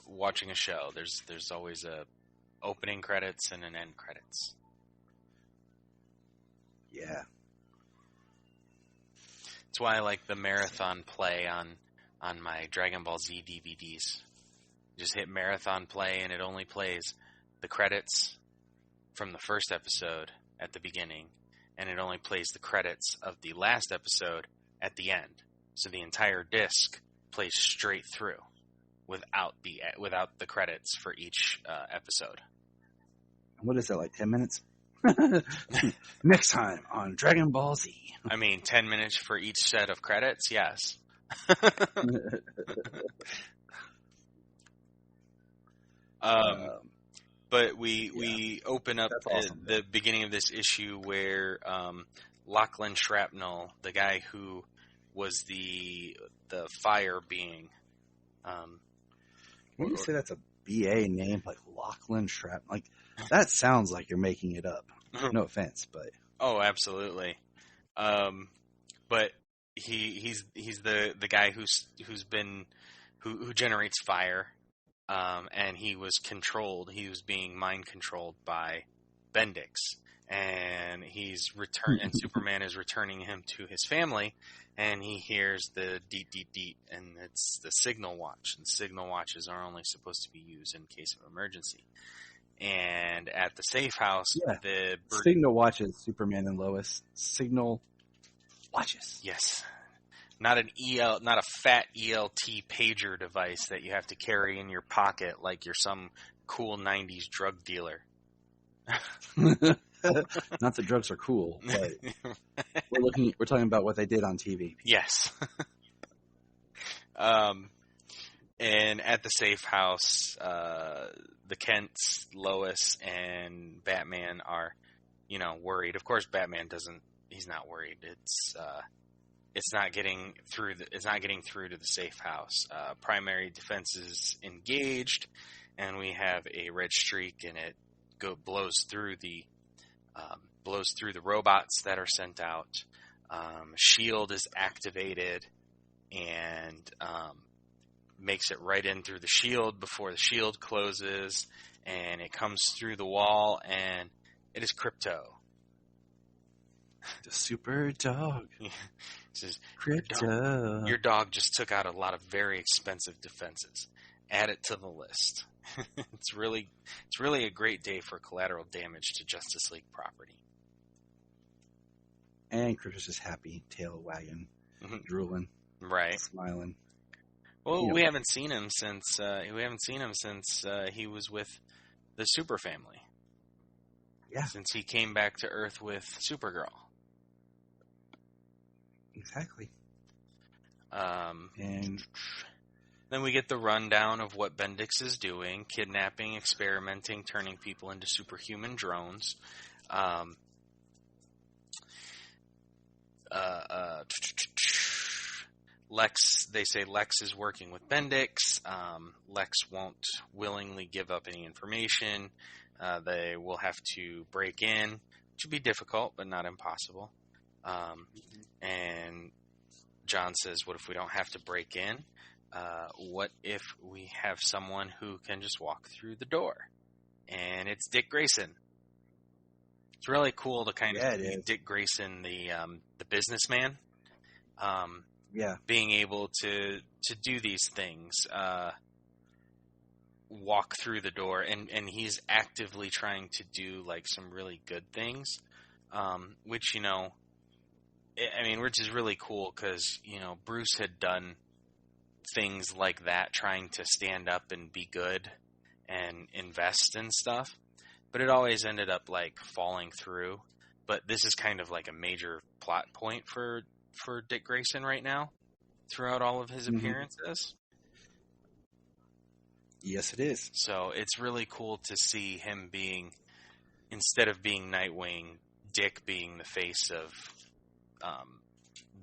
watching a show. There's always a opening credits and an end credits. Yeah. That's why I like the marathon play on my Dragon Ball Z DVDs. Just hit marathon play and it only plays the credits from the first episode at the beginning, and it only plays the credits of the last episode at the end. So the entire disc plays straight through without the credits for each episode. What is that, like 10 minutes? Next time on Dragon Ball Z. I mean, 10 minutes for each set of credits, yes. But we open up That's awesome. the beginning of this issue where Lachlan Shrapnel, the guy who was the fire being. When you say that's a BA name, like Lachlan Shrapnel, like that sounds like you're making it up. No offense, but oh, absolutely. But he's the guy who generates fire, and he was controlled. He was being mind controlled by Bendix, and and Superman is returning him to his family, and he hears the deet deet deet, and it's the signal watch. And signal watches are only supposed to be used in case of emergency. And at the safe house, the signal watches Superman and Lois. Signal watches. Yes. Not a fat ELT pager device that you have to carry in your pocket like you're some cool 90s drug dealer. Not that drugs are cool, but we're talking about what they did on TV. Yes. And at the safe house, the Kents, Lois, and Batman are, worried. Of course, Batman he's not worried. It's not getting through. It's not getting through to the safe house. Primary defense is engaged, and we have a red streak, and it blows through the robots that are sent out. Shield is activated, and makes it right in through the shield before the shield closes, and it comes through the wall, and it is Krypto. The super dog. Says, Krypto. Your dog just took out a lot of very expensive defenses. Add it to the list. It's really a great day for collateral damage to Justice League property. And Krypto's just happy, tail wagging, drooling, right, smiling. Well, we haven't seen him since he was with the Super Family. Yeah, since he came back to Earth with Supergirl. Exactly. And then we get the rundown of what Bendix is doing: kidnapping, experimenting, turning people into superhuman drones. They say Lex is working with Bendix. Lex won't willingly give up any information. They will have to break in, which would be difficult, but not impossible. And John says, what if we don't have to break in? What if we have someone who can just walk through the door? And it's Dick Grayson. It's really cool to kind of see Dick Grayson, the businessman, being able to do these things, walk through the door, and he's actively trying to do like some really good things, which which is really cool because Bruce had done things like that, trying to stand up and be good and invest in stuff, but it always ended up like falling through. But this is kind of like a major plot point for Dick Grayson right now throughout all of his appearances. Yes, it is. So it's really cool to see him being, instead of being Nightwing, Dick being the face of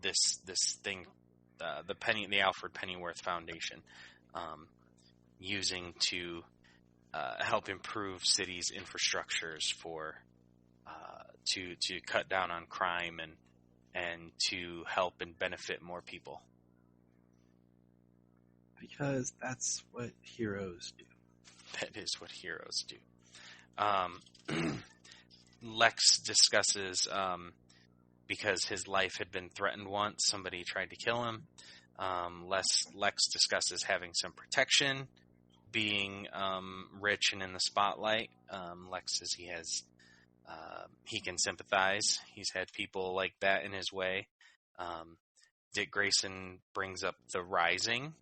this thing, the Alfred Pennyworth Foundation, using to help improve cities' infrastructures for to cut down on crime and to help and benefit more people. Because that's what heroes do. That is what heroes do. Lex discusses, because his life had been threatened once, somebody tried to kill him. Lex discusses having some protection, being rich and in the spotlight. Lex says he can sympathize. He's had people like that in his way. Dick Grayson brings up The Rising.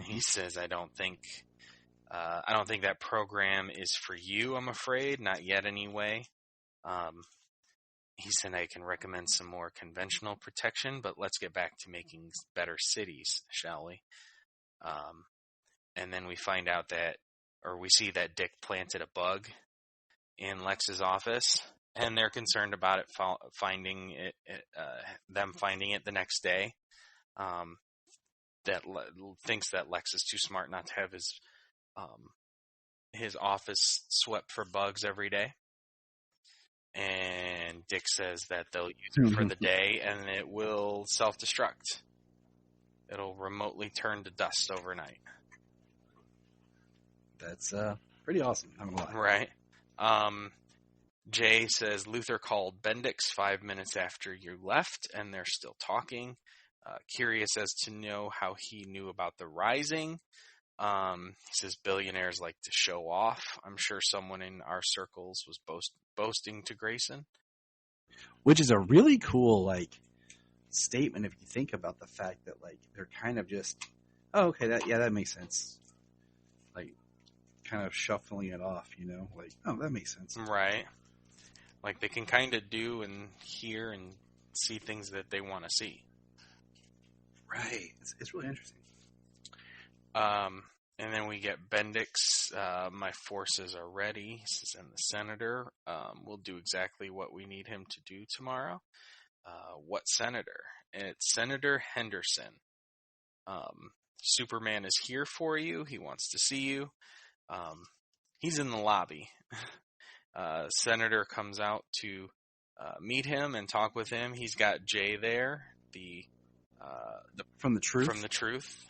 He says, I don't think that program is for you, I'm afraid. Not yet, anyway. He said, I can recommend some more conventional protection, but let's get back to making better cities, shall we? And then we find out that or we see that Dick planted a bug in Lex's office, and they're concerned about it finding it, them finding it the next day. That thinks that Lex is too smart not to have his office swept for bugs every day. And Dick says that they'll use it for the day, and it will self-destruct. It'll remotely turn to dust overnight. That's pretty awesome. I'm gonna lie. Right. Jay says Luther called Bendix 5 minutes after you left, and they're still talking. Curious as to know how he knew about the Rising. He says billionaires like to show off. I'm sure someone in our circles was boasting to Grayson. Which is a really cool, statement if you think about the fact that, they're kind of just, oh, okay, that makes sense. Kind of shuffling it off, oh, that makes sense. Right. They can kind of do and hear and see things that they want to see. Right. It's really interesting. And then we get Bendix. My forces are ready. And the senator will do exactly what we need him to do tomorrow. What senator? It's Senator Henderson. Superman is here for you. He wants to see you. He's in the lobby. Senator comes out to meet him and talk with him. He's got Jay there, from the Truth. From the Truth.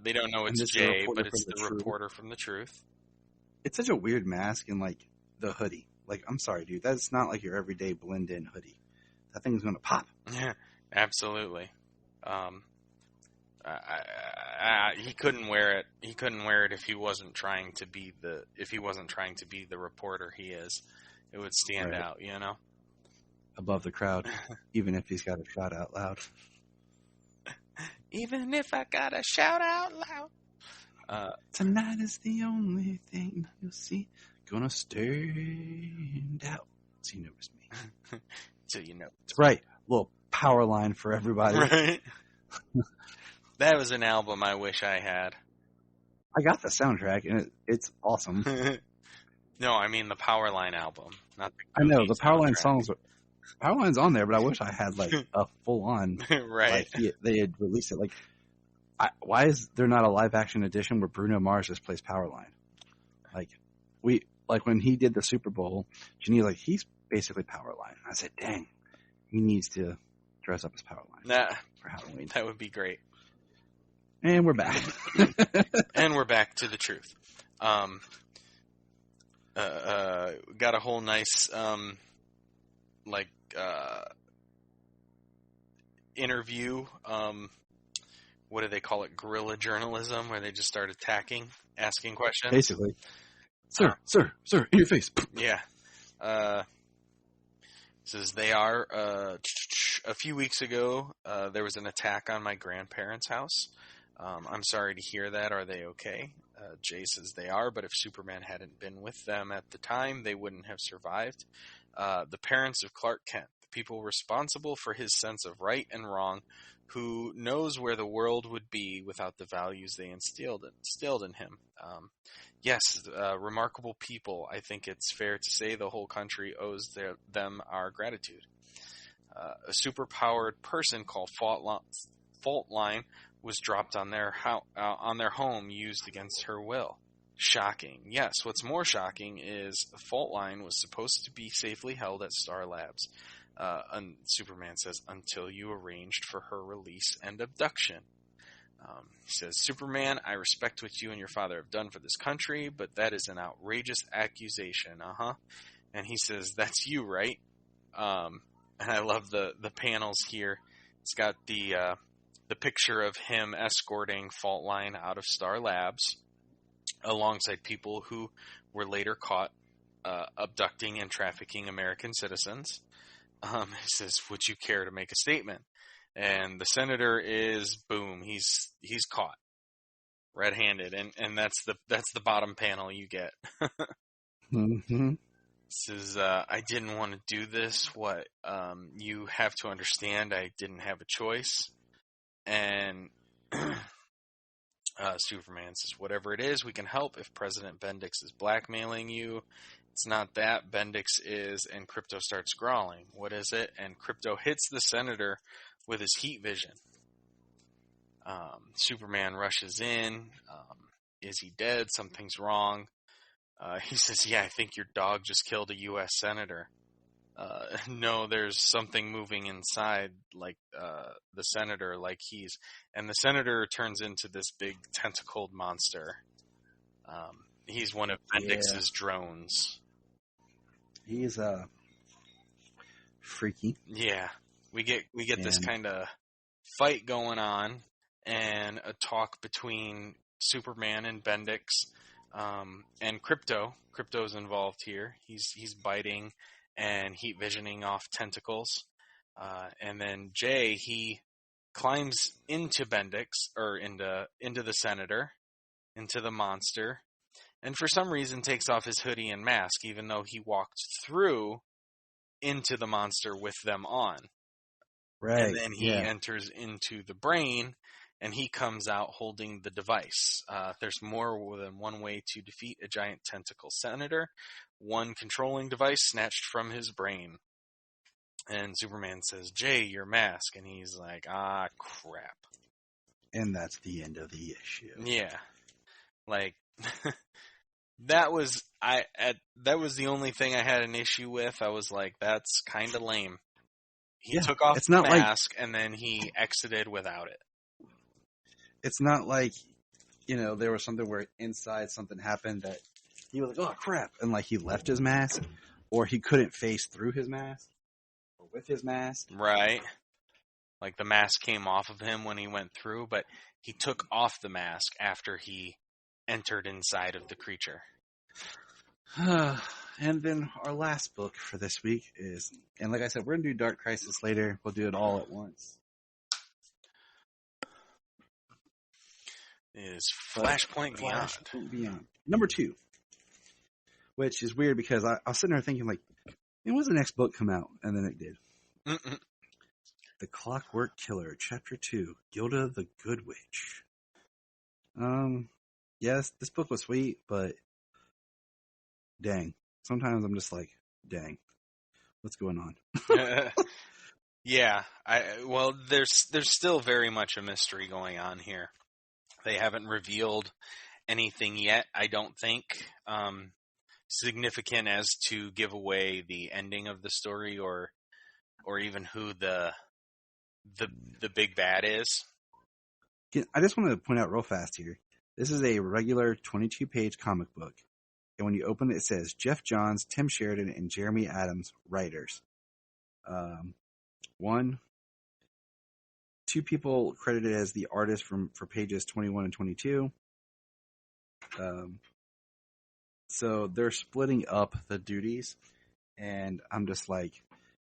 They don't know it's Jay, but it's the reporter from the Truth. It's such a weird mask and the hoodie. I'm sorry, dude. That's not your everyday blend-in hoodie. That thing's gonna pop. Yeah, absolutely. He couldn't wear it. He couldn't wear it if he wasn't trying to be the reporter he is. It would stand out, above the crowd, even if he's got to shout out loud. Even if I gotta shout out loud. Tonight is the only thing you'll see. Gonna stand out. So you know it's me. So you know. It's right. Little power line for everybody. Right. That was an album I wish I had. I got the soundtrack, and it's awesome. No, I mean the Powerline album. Not I know, the Powerline songs. Powerline's on there, but I wish I had, a full-on. Right. They had released it. Why is there not a live-action edition where Bruno Mars just plays Powerline? When he did the Super Bowl, Janine he's basically Powerline. I said, dang, he needs to dress up as Powerline for Halloween. That would be great. And we're back. And we're back to the Truth. Got a whole nice, interview. What do they call it? Guerrilla journalism, where they just start asking questions. Basically. Sir, in your face. Yeah. Says they are, a few weeks ago, there was an attack on my grandparents' house. I'm sorry to hear that. Are they okay? Jay says they are, but if Superman hadn't been with them at the time, they wouldn't have survived. The parents of Clark Kent, the people responsible for his sense of right and wrong, who knows where the world would be without the values they instilled in him. Yes, remarkable people. I think it's fair to say the whole country owes them our gratitude. A superpowered person called Fault Line was dropped on their home, used against her will. Shocking. Yes, what's more shocking is Fault Line was supposed to be safely held at Star Labs. And Superman says, until you arranged for her release and abduction. He says, Superman, I respect what you and your father have done for this country, but that is an outrageous accusation. And he says, that's you, right? And I love the panels here. It's got the picture of him escorting Fault Line out of Star Labs alongside people who were later caught abducting and trafficking American citizens. He says, would you care to make a statement? And the senator is, boom, he's caught red-handed. And that's the bottom panel you get. Mm-hmm. Says, I didn't want to do this. What? You have to understand I didn't have a choice. And Superman says, whatever it is, we can help if President Bendix is blackmailing you. It's not that, Bendix is, and Krypto starts growling. What is it? And Krypto hits the senator with his heat vision. Superman rushes in. Is he dead? Something's wrong. He says, yeah, I think your dog just killed a U.S. senator. No, there's something moving inside, like the senator, and the senator turns into this big tentacled monster. He's one of Bendix's drones. He's freaky. Yeah, we get this kind of fight going on, and a talk between Superman and Bendix, and Krypto. Krypto's involved here. He's biting and heat visioning off tentacles. And then Jay, he climbs into Bendix, or into the senator, into the monster, and for some reason takes off his hoodie and mask, even though he walked through into the monster with them on. Right. And then he enters into the brain, and he comes out holding the device. There's more than one way to defeat a giant tentacle senator. One controlling device snatched from his brain. And Superman says, Jay, your mask. And he's like, ah, crap. And that's the end of the issue. Yeah. Like, that was the only thing I had an issue with. I was like, that's kind of lame. He took off the mask, and then he exited without it. It's not like, there was something where inside something happened that he was like, oh, crap. And, he left his mask, or he couldn't face through his mask, or with his mask. Right. Like, the mask came off of him when he went through, but he took off the mask after he entered inside of the creature. And then our last book for this week is, and like I said, we're going to do Dark Crisis later. We'll do it all at once. Is Flashpoint Beyond. Number 2. Which is weird because I was sitting there thinking, when does the next book come out? And then it did. Mm-mm. The Clockwork Killer, Chapter 2, Gilda the Good Witch. Yes, this book was sweet, but dang. Sometimes I'm just like, dang. What's going on? Yeah. There's still very much a mystery going on here. They haven't revealed anything yet, I don't think, significant as to give away the ending of the story or even who the big bad is. I just want to point out real fast here. This is a regular 22-page comic book. And when you open it, it says Jeff Johns, Tim Sheridan, and Jeremy Adams, writers. 2 people credited as the artist for pages 21 and 22. So they're splitting up the duties. And I'm just like,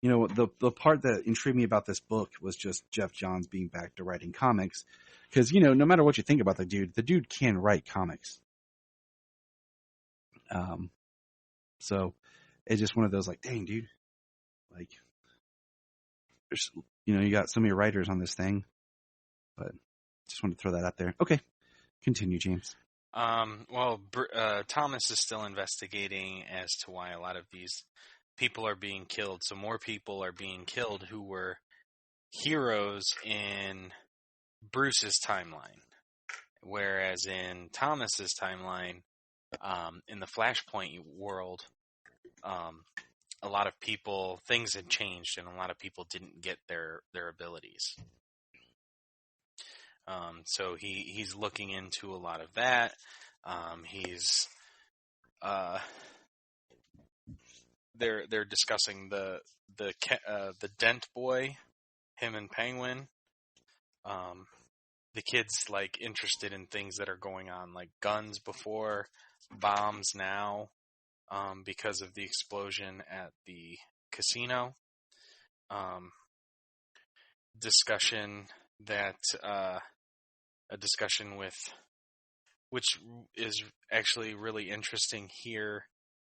the part that intrigued me about this book was just Jeff Johns being back to writing comics. Because, no matter what you think about the dude can write comics. So it's just one of those dang, dude. There's, you got so many writers on this thing. But just wanted to throw that out there. Okay. Continue, James. Thomas is still investigating as to why a lot of these people are being killed. So more people are being killed who were heroes in Bruce's timeline. Whereas in Thomas's timeline, in the Flashpoint world, a lot of people, things had changed and a lot of people didn't get their abilities. So he's looking into a lot of that. They're discussing the Dent boy, him and Penguin. The kid's interested in things that are going on, like guns before, bombs now, because of the explosion at the casino. A discussion with, which is actually really interesting here.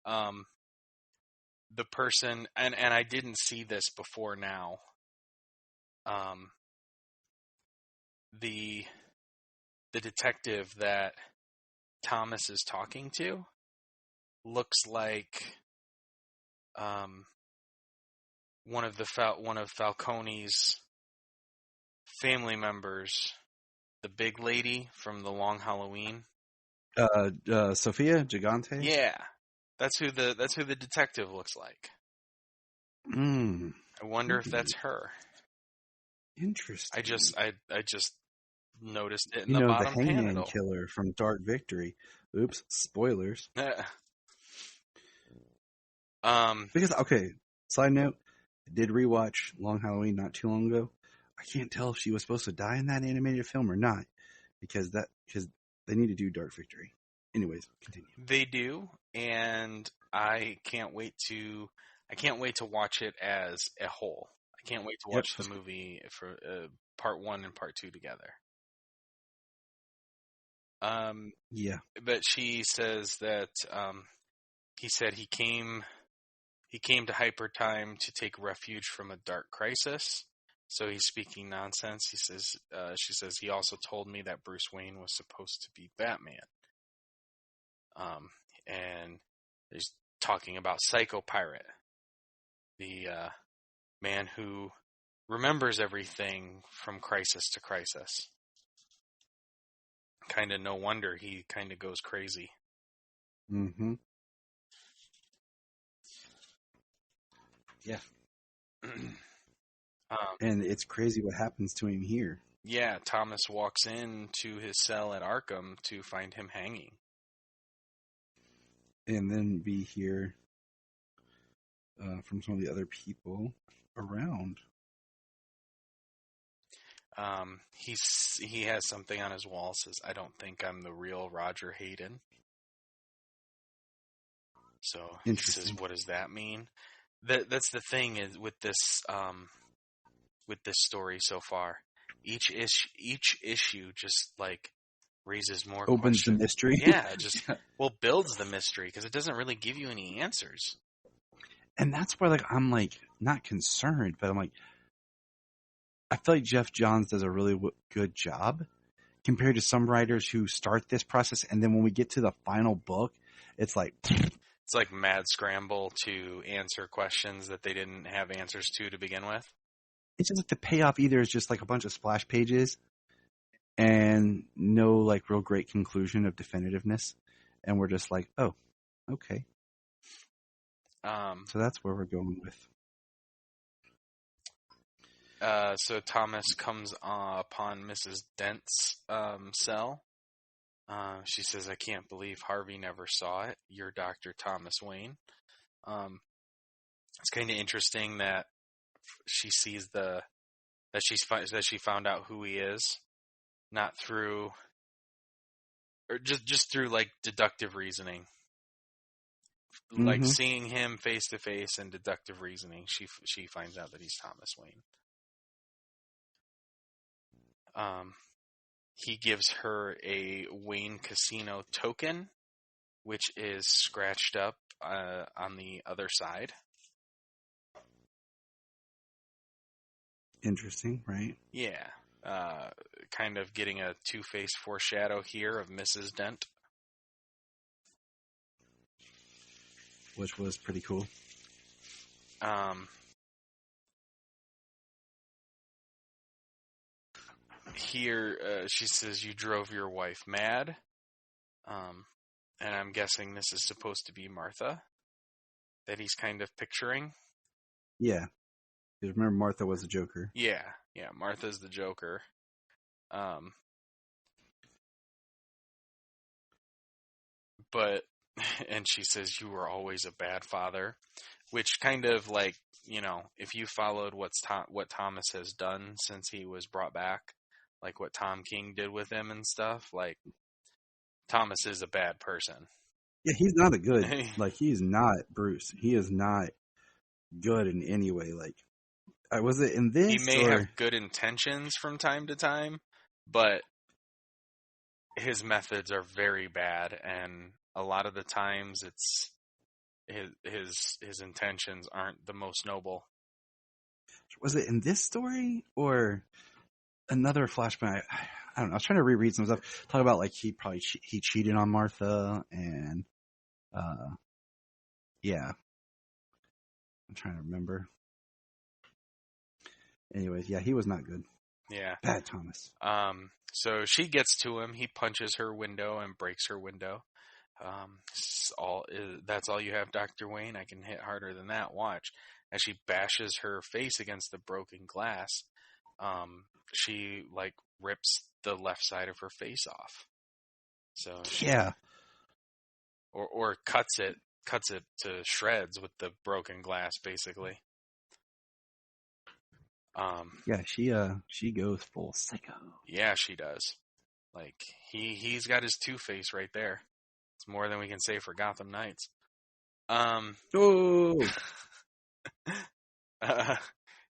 The person, and I didn't see this before now. The the detective that Thomas is talking to looks like one of Falcone's family members, the big lady from The Long Halloween. Sophia Gigante? Yeah. That's who the detective looks like. I wonder if that's her. Interesting. I just noticed it in the bottom Hangman panel. Killer from Dark Victory. Oops, spoilers. Because, okay, side note, I did rewatch Long Halloween not too long ago. I can't tell if she was supposed to die in that animated film or not, because they need to do Dark Victory. Anyways, continue. They do, and I can't wait to watch it as a whole. I can't wait to watch the movie for part 1 and part 2 together. Yeah. But she says that he said he came to Hyper Time to take refuge from a dark crisis. So he's speaking nonsense. She says he also told me that Bruce Wayne was supposed to be Batman. And he's talking about Psycho Pirate, the man who remembers everything from crisis to crisis. Kind of no wonder he kind of goes crazy. Mm-hmm. Yeah. And it's crazy what happens to him here. Yeah, Thomas walks into his cell at Arkham to find him hanging. And then we hear from some of the other people around. He has something on his wall, says, "I don't think I'm the real Roger Hayden." So he says, "What does that mean?" That's the thing is with this story so far. Each issue just like raises more opens questions. The mystery. Yeah, just builds the mystery because it doesn't really give you any answers. And that's where I'm not concerned, but I'm like, I feel like Jeff Johns does a really good job compared to some writers who start this process, and then when we get to the final book, it's like mad scramble to answer questions that they didn't have answers to begin with. It's just like the payoff either is just like a bunch of splash pages and no real great conclusion of definitiveness, and we're just like, oh, okay. So that's where we're going with. So Thomas comes upon Mrs. Dent's cell. She says, "I can't believe Harvey never saw it. You're Dr. Thomas Wayne." It's kind of interesting that she sees that she found out who he is, not through, or just through deductive reasoning. Mm-hmm. Seeing him face to face and deductive reasoning, she finds out that he's Thomas Wayne. He gives her a Wayne Casino token, which is scratched up on the other side. Interesting, right? Yeah. Kind of getting a Two-Face foreshadow here of Mrs. Dent. Which was pretty cool. Here, she says, "You drove your wife mad." And I'm guessing this is supposed to be Martha that he's kind of picturing. Yeah. Because remember, Martha was the Joker. Yeah, Martha's the Joker. But, and she says, "You were always a bad father," which kind of if you followed what Thomas has done since he was brought back, like what Tom King did with him and stuff, Thomas is a bad person. Yeah, he's not a good, he's not Bruce. He is not good in any way. Was it in this? He may have good intentions from time to time, but his methods are very bad, and a lot of the times it's his intentions aren't the most noble. Was it in this story or another flashback? I don't know. I was trying to reread some stuff. Talk about like he probably he cheated on Martha, and yeah, I'm trying to remember. Anyways, yeah, he was not good. Yeah. Bad Thomas. So she gets to him. He punches her window and breaks her window. That's all you have, Dr. Wayne? I can hit harder than that. Watch. As she bashes her face against the broken glass, she like rips the left side of her face off. So yeah, or cuts it to shreds with the broken glass, basically. Yeah, she goes full psycho. Yeah, she does. Like he's got his Two-Face right there. It's more than we can say for Gotham Knights. Oh.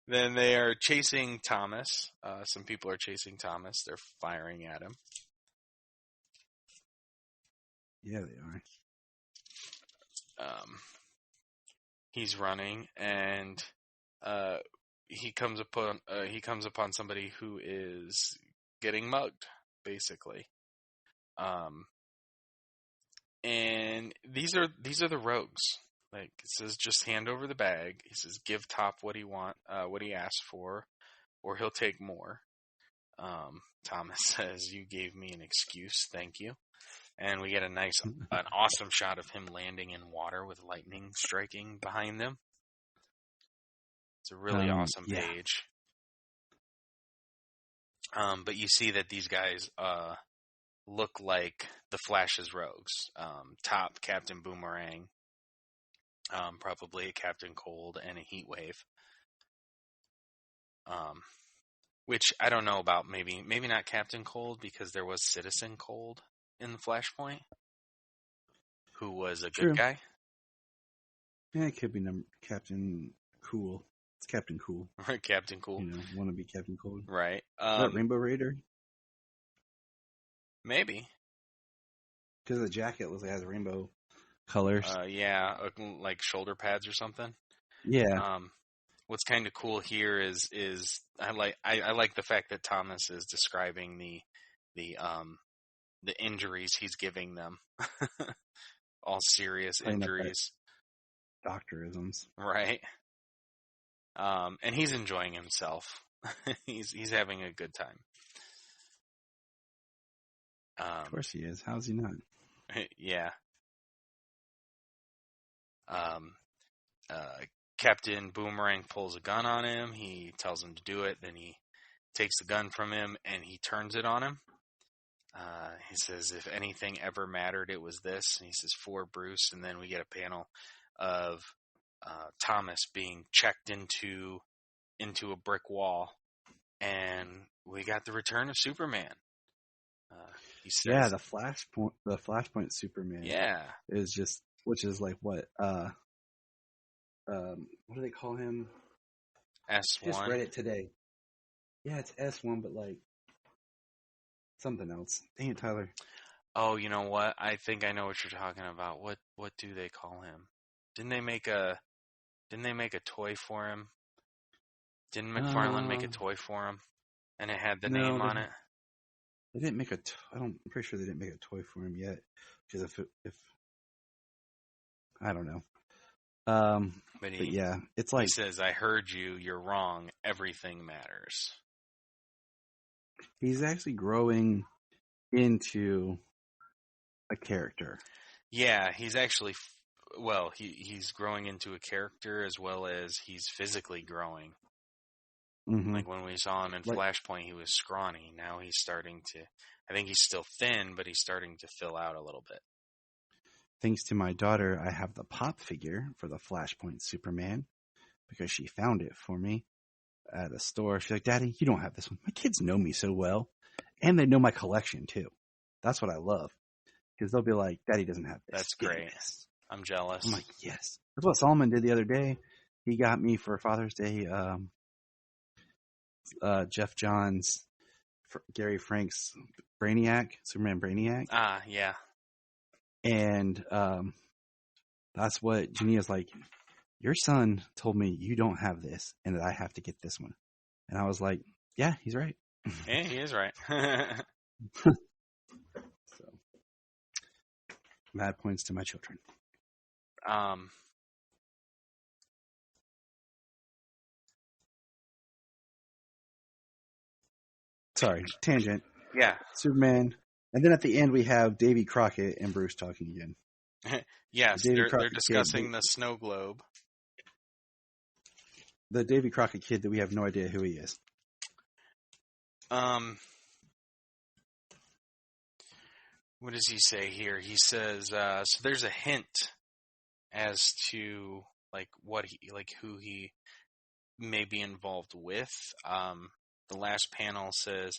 Then they are chasing Thomas. Some people are chasing Thomas. They're firing at him. Yeah, they are. He's running, and he comes upon somebody who is getting mugged, basically. And these are the rogues. Like it says, just hand over the bag. He says, give Top what he asked for, or he'll take more. Thomas says, you gave me an excuse, thank you. And we get an awesome shot of him landing in water with lightning striking behind them. It's a really awesome page. But you see that these guys look like the Flash's rogues. Top, Captain Boomerang, probably a Captain Cold, and a Heatwave. Which I don't know about. Maybe not Captain Cold, because there was Citizen Cold in the Flashpoint, who was a good guy. Yeah, it could be Captain Cool. It's Captain Cool. Right, Captain Cool. You know, want to be Captain Cold. Right. Rainbow Raider? Maybe. Because the jacket looks like it has rainbow colors. Yeah, like shoulder pads or something. Yeah. What's kind of cool here is I like the fact that Thomas is describing the injuries he's giving them. All serious injuries. Doctorisms. Right. And he's enjoying himself. he's having a good time. Of course he is. How's he not? Yeah. Captain Boomerang pulls a gun on him. He tells him to do it. Then he takes the gun from him and he turns it on him. He says, if anything ever mattered, it was this. And he says, for Bruce. And then we get a panel of Thomas being checked into a brick wall. And we got the return of Superman. He says, the Flashpoint Superman. Yeah. Is just, which is like what? What do they call him? S1. Just read it today. Yeah, it's S1, but like something else. Dang it, Tyler. Oh, you know what? I think I know what you're talking about. What do they call him? Didn't they make a toy for him? Didn't McFarlane make a toy for him? And it had the name on it? They didn't make I'm pretty sure they didn't make a toy for him yet. Because if I don't know. But yeah, it's like, he says, I heard you, you're wrong, everything matters. He's actually growing into a character. Yeah, he's actually, he's growing into a character as well as he's physically growing. Mm-hmm. Like when we saw him in Flashpoint, he was scrawny. Now he's starting to, I think he's still thin, but he's starting to fill out a little bit. Thanks to my daughter, I have the pop figure for the Flashpoint Superman because she found it for me at a store. She's like, Daddy, you don't have this one. My kids know me so well. And they know my collection, too. That's what I love. Because they'll be like, Daddy doesn't have this. That's great. I'm jealous. I'm like, yes. That's what Solomon did the other day. He got me for Father's Day Jeff Johns, Gary Frank's Brainiac, Superman Brainiac. Ah, yeah. And that's what Jania's like, your son told me you don't have this and that I have to get this one. And I was like, yeah, he's right. Yeah, he is right. So, mad points to my children. Sorry, tangent. Yeah. Superman. And then at the end, we have Davy Crockett and Bruce talking again. Yes, Davy they're Crockett discussing kid. the snow globe. The Davy Crockett kid that we have no idea who he is. What does he say here? He says, so there's a hint as to who he may be involved with. The last panel says,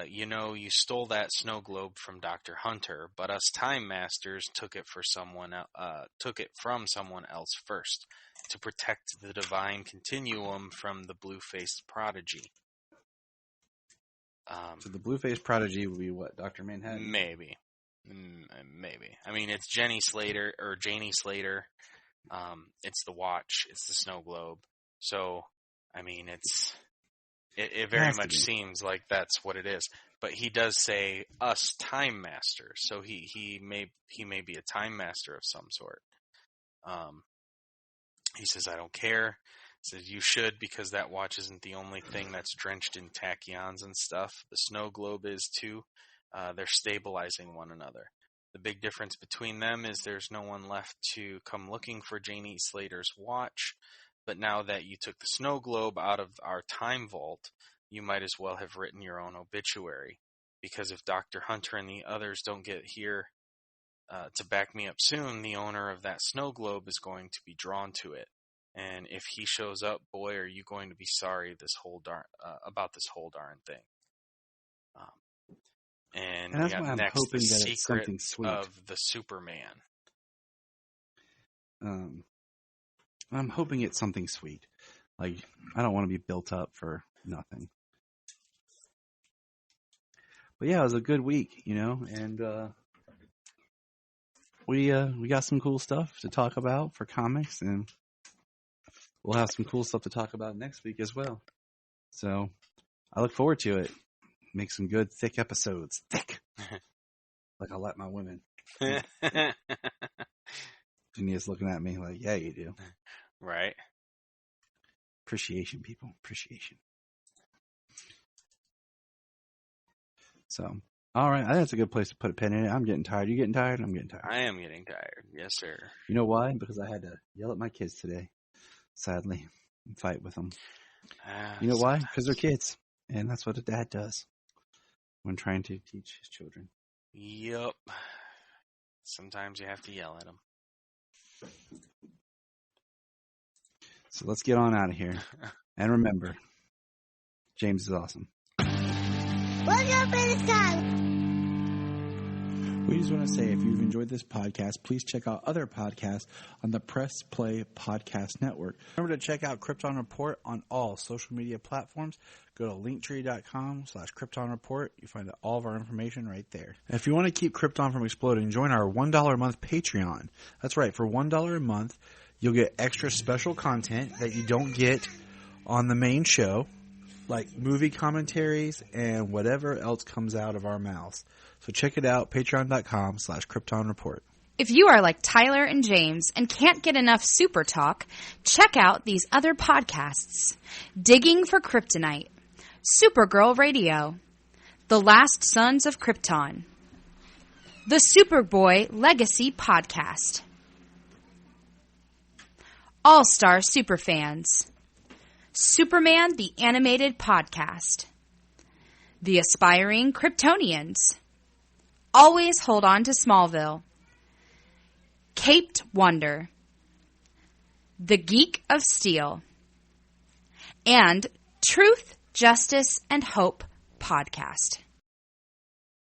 you stole that snow globe from Dr. Hunter, but us Time Masters took it from someone else first to protect the divine continuum from the blue-faced prodigy. So the blue-faced prodigy would be what, Dr. Manhattan? Maybe. I mean, it's Janie Slater. It's the watch. It's the snow globe. So, I mean, it very much seems like that's what it is. But he does say us Time Masters, so he may be a Time Master of some sort. He says, I don't care. He says, you should, because that watch isn't the only thing that's drenched in tachyons and stuff. The snow globe is too. They're stabilizing one another. The big difference between them is there's no one left to come looking for Janie Slater's watch. But now that you took the snow globe out of our time vault, you might as well have written your own obituary. Because if Dr. Hunter and the others don't get here to back me up soon, the owner of that snow globe is going to be drawn to it. And if he shows up, boy, are you going to be sorry about this whole darn thing. And that's we got why I'm next hoping the that it's secret something sweet. of the Superman. I'm hoping it's something sweet. Like, I don't want to be built up for nothing. But yeah, it was a good week, and we got some cool stuff to talk about for comics, and we'll have some cool stuff to talk about next week as well. So I look forward to it. Make some good, thick episodes. Thick. Like I like my women. Jania's looking at me like, yeah, you do. Right. Appreciation, people. Appreciation. So, all right. I think that's a good place to put a pin in it. I'm getting tired. You getting tired? I'm getting tired. I am getting tired. Yes, sir. You know why? Because I had to yell at my kids today, sadly, and fight with them. You know why? Because they're kids. And that's what a dad does when trying to teach his children. Yup. Sometimes you have to yell at them. So let's get on out of here. And remember, James is awesome. What's up in the sky? We just want to say, if you've enjoyed this podcast, please check out other podcasts on the Press Play Podcast Network. Remember to check out Krypton Report on all social media platforms. Go to linktree.com/Krypton Report. You find all of our information right there. And if you want to keep Krypton from exploding, join our $1 a month Patreon. That's right. For $1 a month, you'll get extra special content that you don't get on the main show, like movie commentaries and whatever else comes out of our mouths. So check it out, patreon.com/Krypton Report. If you are like Tyler and James and can't get enough super talk, check out these other podcasts. Digging for Kryptonite, Supergirl Radio, The Last Sons of Krypton, The Superboy Legacy Podcast, All-Star Superfans, Superman the Animated Podcast, The Aspiring Kryptonians, Always Hold On to Smallville, Caped Wonder, The Geek of Steel, and Truth, Justice, and Hope Podcast.